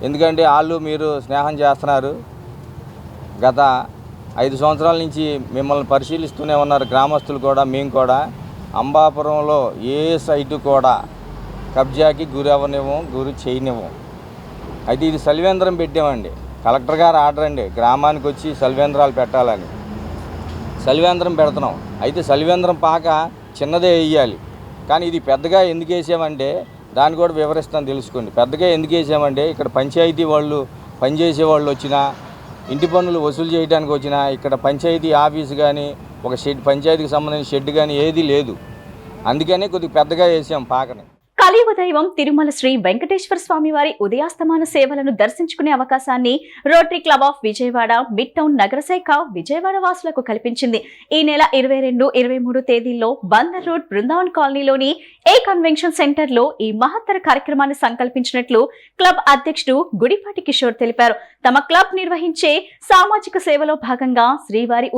S23: ఎందుకంటే మీరు స్నేహం చేస్తున్నారు. గత 5 సంవత్సరాల నుంచి మిమ్మల్ని పరిశీలిస్తూనే ఉన్నారు గ్రామస్తులు కూడా, మేము కూడా. అంబాపురంలో ఏ సైటు కూడా కబ్జాకి గురి చేయనివ్వం. అయితే ఇది సలివేంద్రం పెట్టామండి, కలెక్టర్ గారు ఆర్డర్ అండి, గ్రామానికి వచ్చి సలివేంద్రాలు పెట్టాలని. సలివేంద్రం పెడుతున్నాం. అయితే సలివేంద్రం పాక చిన్నదే వేయాలి, కానీ ఇది పెద్దగా ఎందుకు వేసామంటే దాన్ని కూడా వివరిస్తాను తెలుసుకోండి. పెద్దగా ఎందుకు వేసామంటే ఇక్కడ పంచాయతీ వాళ్ళు పనిచేసే వాళ్ళు వచ్చినా, ఇంటి పన్నులు వసూలు చేయడానికి వచ్చినా, ఇక్కడ పంచాయతీ ఆఫీసు కానీ ఒక షెడ్, పంచాయతీకి సంబంధించిన షెడ్ కానీ ఏదీ లేదు. అందుకనే కొద్దిగా పెద్దగా వేసాం పాకని.
S1: కలియుగ దైవం తిరుమల శ్రీ వెంకటేశ్వర స్వామి వారి ఉదయాస్తమాన సేవలను దర్శించుకునే అవకాశాన్ని Rotary club of Vijayawada mid town నగరశాఖ విజయవాడ వాసులకు కల్పించింది. ఈ నెల 22, 23 తేదీల్లో బందర్ రోడ్ బృందావన్ కాలనీలోని ఏ కన్వెన్షన్ సెంటర్ లో ఈ మహత్తర కార్యక్రమాన్ని సంకల్పించినట్లు క్లబ్ అధ్యక్షుడు గుడిపాటి కిషోర్ తెలిపారు. తమ క్లబ్ నిర్వహించే సామాజిక సేవలో భాగంగా శ్రీవారి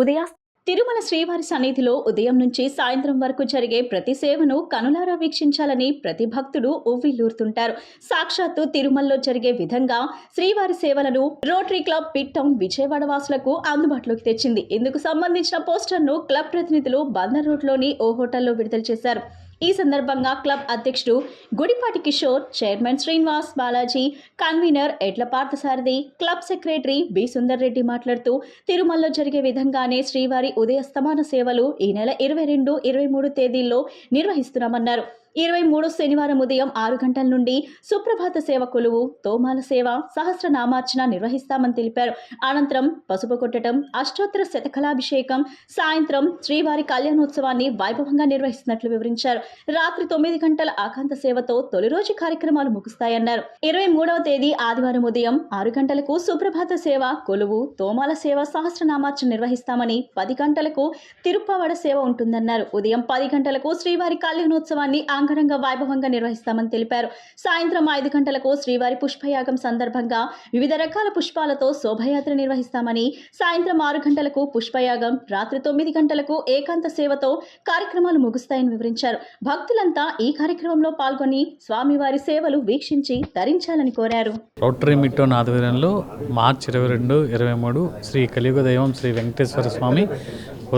S1: తిరుమల శ్రీవారి సన్నిధిలో ఉదయం నుంచి సాయంత్రం వరకు జరిగే ప్రతి సేవను కనులారా వీక్షించాలని ప్రతి భక్తుడు ఉవ్విల్లూరుతుంటారు. సాక్షాత్తు తిరుమలలో జరిగే విధంగా శ్రీవారి సేవలను rotary club mid town Vijayawada వాసులకు అందుబాటులోకి తెచ్చింది. ఇందుకు సంబంధించిన పోస్టర్ను క్లబ్ ప్రతినిధులు బందర్ రోడ్లోని ఓ హోటల్లో విడుదల చేశారు. ఈ సందర్భంగా క్లబ్ అధ్యక్షుడు Gudipati Kishore, chairman Srinivas Balaji, convener Edla Parthasarathi, club secretary B Sundar Reddy మాట్లాడుతూ తిరుమలలో జరిగే విధంగానే శ్రీవారి ఉదయస్తమాన సేవలు ఈ నెల 22, 23 తేదీల్లో నిర్వహిస్తున్నామన్నారు. 23 శనివారం ఉదయం 6 గంటల నుండి సుప్రభాత సేవ కొలువు, తోమాల సేవ, సహస్రనామార్చన నిర్వహిస్తామని తెలిపారు. అనంతరం పసుపు కొట్టడం, అష్టోత్తర శతకలాభిషేకం, సాయంత్రం శ్రీవారి కళ్యాణోత్సవాన్ని వైభవంగా నిర్వహిస్తున్నట్లు వివరించారు. రాత్రి 9 గంటల ఆకాంత సేవతో తొలి రోజు కార్యక్రమాలు ముగుస్తాయన్నారు. 23వ తేదీ ఆదివారం ఉదయం 6 గంటలకు సుప్రభాత సేవ, కొలువు, తోమాల సేవ, సహస్రనామార్చన నిర్వహిస్తామని, 10 గంటలకు తిరుప్పావడ సేవ ఉంటుందన్నారు. ఉదయం 10 గంటలకు శ్రీవారి కళ్యాణోత్సవాన్ని అంగరంగ వైభవంగా నిర్వహిస్తామని తెలిపారు. సాయంత్రం 5 గంటలకు శ్రీవారి పుష్పయాగం సందర్భంగా వివిధ రకాల పుష్పాలతో శోభయాత్ర నిర్వహిస్తామని, సాయంత్రం 6 గంటలకు పుష్పయాగం, రాత్రి 9 గంటలకు ఏకాంత సేవతో కార్యక్రమాలు ముగుస్తాయని వివరించారు. భక్తులంతా ఈ కార్యక్రమంలో పాల్గొని స్వామివారి సేవలు వీక్షించి ధరించాలని కోరారు.
S4: రోటరీ మిడ్ టౌన్ ఆధ్వర్యంలో మార్చి 22, 23 శ్రీ కలియుగ దైవం శ్రీ వెంకటేశ్వర స్వామి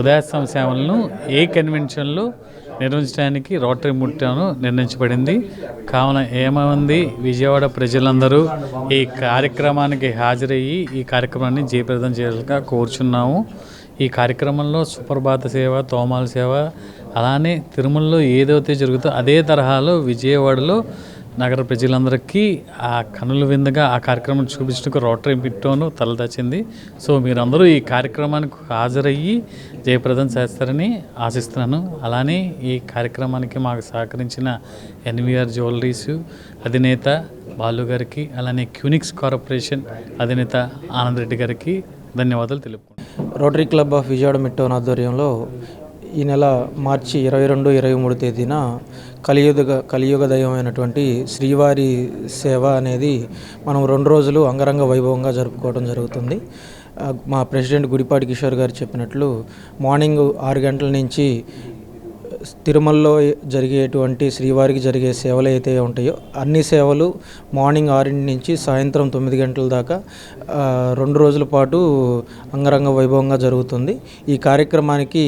S4: ఉదయాస్తమ సేవలను ఏ కన్వెన్షన్లో నిర్వహించడానికి రోటరీ మిడ్ టౌన్ నిర్ణయించబడింది. కావున ఏమంది విజయవాడ ప్రజలందరూ ఈ కార్యక్రమానికి హాజరయ్యి ఈ కార్యక్రమాన్ని జయప్రదం చేయాలిగా కోరుచున్నాము. ఈ కార్యక్రమంలో సుప్రభాత సేవ, తోమాల సేవ, అలానే తిరుమలలో ఏదైతే జరుగుతుందో అదే తరహాలో విజయవాడలో నగర ప్రజలందరికీ ఆ కనుల విందుగా ఆ కార్యక్రమం చూపించడానికి రోటరీ మిడ్ టౌన్ తలదాచింది. సో మీరందరూ ఈ కార్యక్రమానికి హాజరయ్యి జయప్రదం చేస్తారని ఆశిస్తున్నాను. అలానే ఈ కార్యక్రమానికి మాకు సహకరించిన ఎన్వీఆర్ జ్యువెలరీస్ అధినేత బాలు గారికి, అలానే క్యూనిక్స్ కార్పొరేషన్ అధినేత ఆనంద్ రెడ్డి గారికి ధన్యవాదాలు తెలుపుకుంటున్నాను.
S5: Rotary club of Vijayawada mid town ఆధ్వర్యంలో ఈ నెల మార్చి 22, 23 తేదీన కలియుగ దైవమైనటువంటి శ్రీవారి సేవ అనేది మనం 2 రోజులు అంగరంగ వైభవంగా జరుపుకోవడం జరుగుతుంది. మా ప్రెసిడెంట్ గుడిపాటి కిషోర్ గారు చెప్పినట్లు మార్నింగ్ 6 గంటల నుంచి తిరుమలలో జరిగేటువంటి శ్రీవారికి జరిగే సేవలు అయితే ఉంటాయో అన్ని సేవలు మార్నింగ్ 6 నుంచి సాయంత్రం 9 గంటల దాకా 2 రోజుల పాటు అంగరంగ వైభవంగా జరుగుతుంది. ఈ కార్యక్రమానికి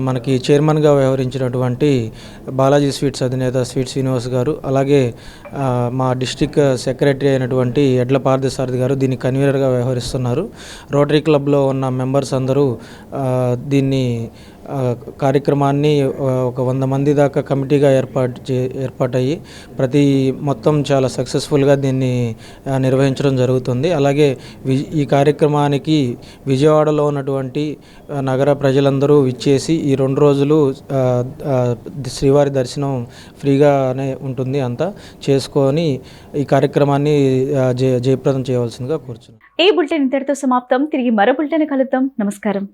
S5: మనకి చైర్మన్గా వ్యవహరించినటువంటి బాలాజీ స్వీట్స్ అధినేత స్వీట్ శ్రీనివాస్ గారు, అలాగే మా డిస్ట్రిక్ట్ సెక్రటరీ అయినటువంటి ఎడ్ల పార్థసారథి గారు దీన్ని కన్వీనర్గా వ్యవహరిస్తున్నారు. రోటరీ క్లబ్లో ఉన్న మెంబర్స్ అందరూ దీన్ని కార్యక్రమాన్ని ఒక 100 మంది దాకా కమిటీగా ఏర్పాటయ్యి మొత్తం చాలా సక్సెస్ఫుల్గా దీన్ని నిర్వహించడం జరుగుతుంది. అలాగే ఈ కార్యక్రమానికి విజయవాడలో ఉన్నటువంటి నగర ప్రజలందరూ విచ్చేసి ఈ 2 రోజులు శ్రీవారి దర్శనం ఫ్రీగానే ఉంటుంది, అంతా చేసుకొని ఈ కార్యక్రమాన్ని జయప్రదం చేయవలసిందిగా కోరుచున్నాను.
S1: ఈ బులెటిన్ ఇంతటితో సమాప్తం. తిరిగి మరో బులెటిన్ కలుద్దాం. నమస్కారం.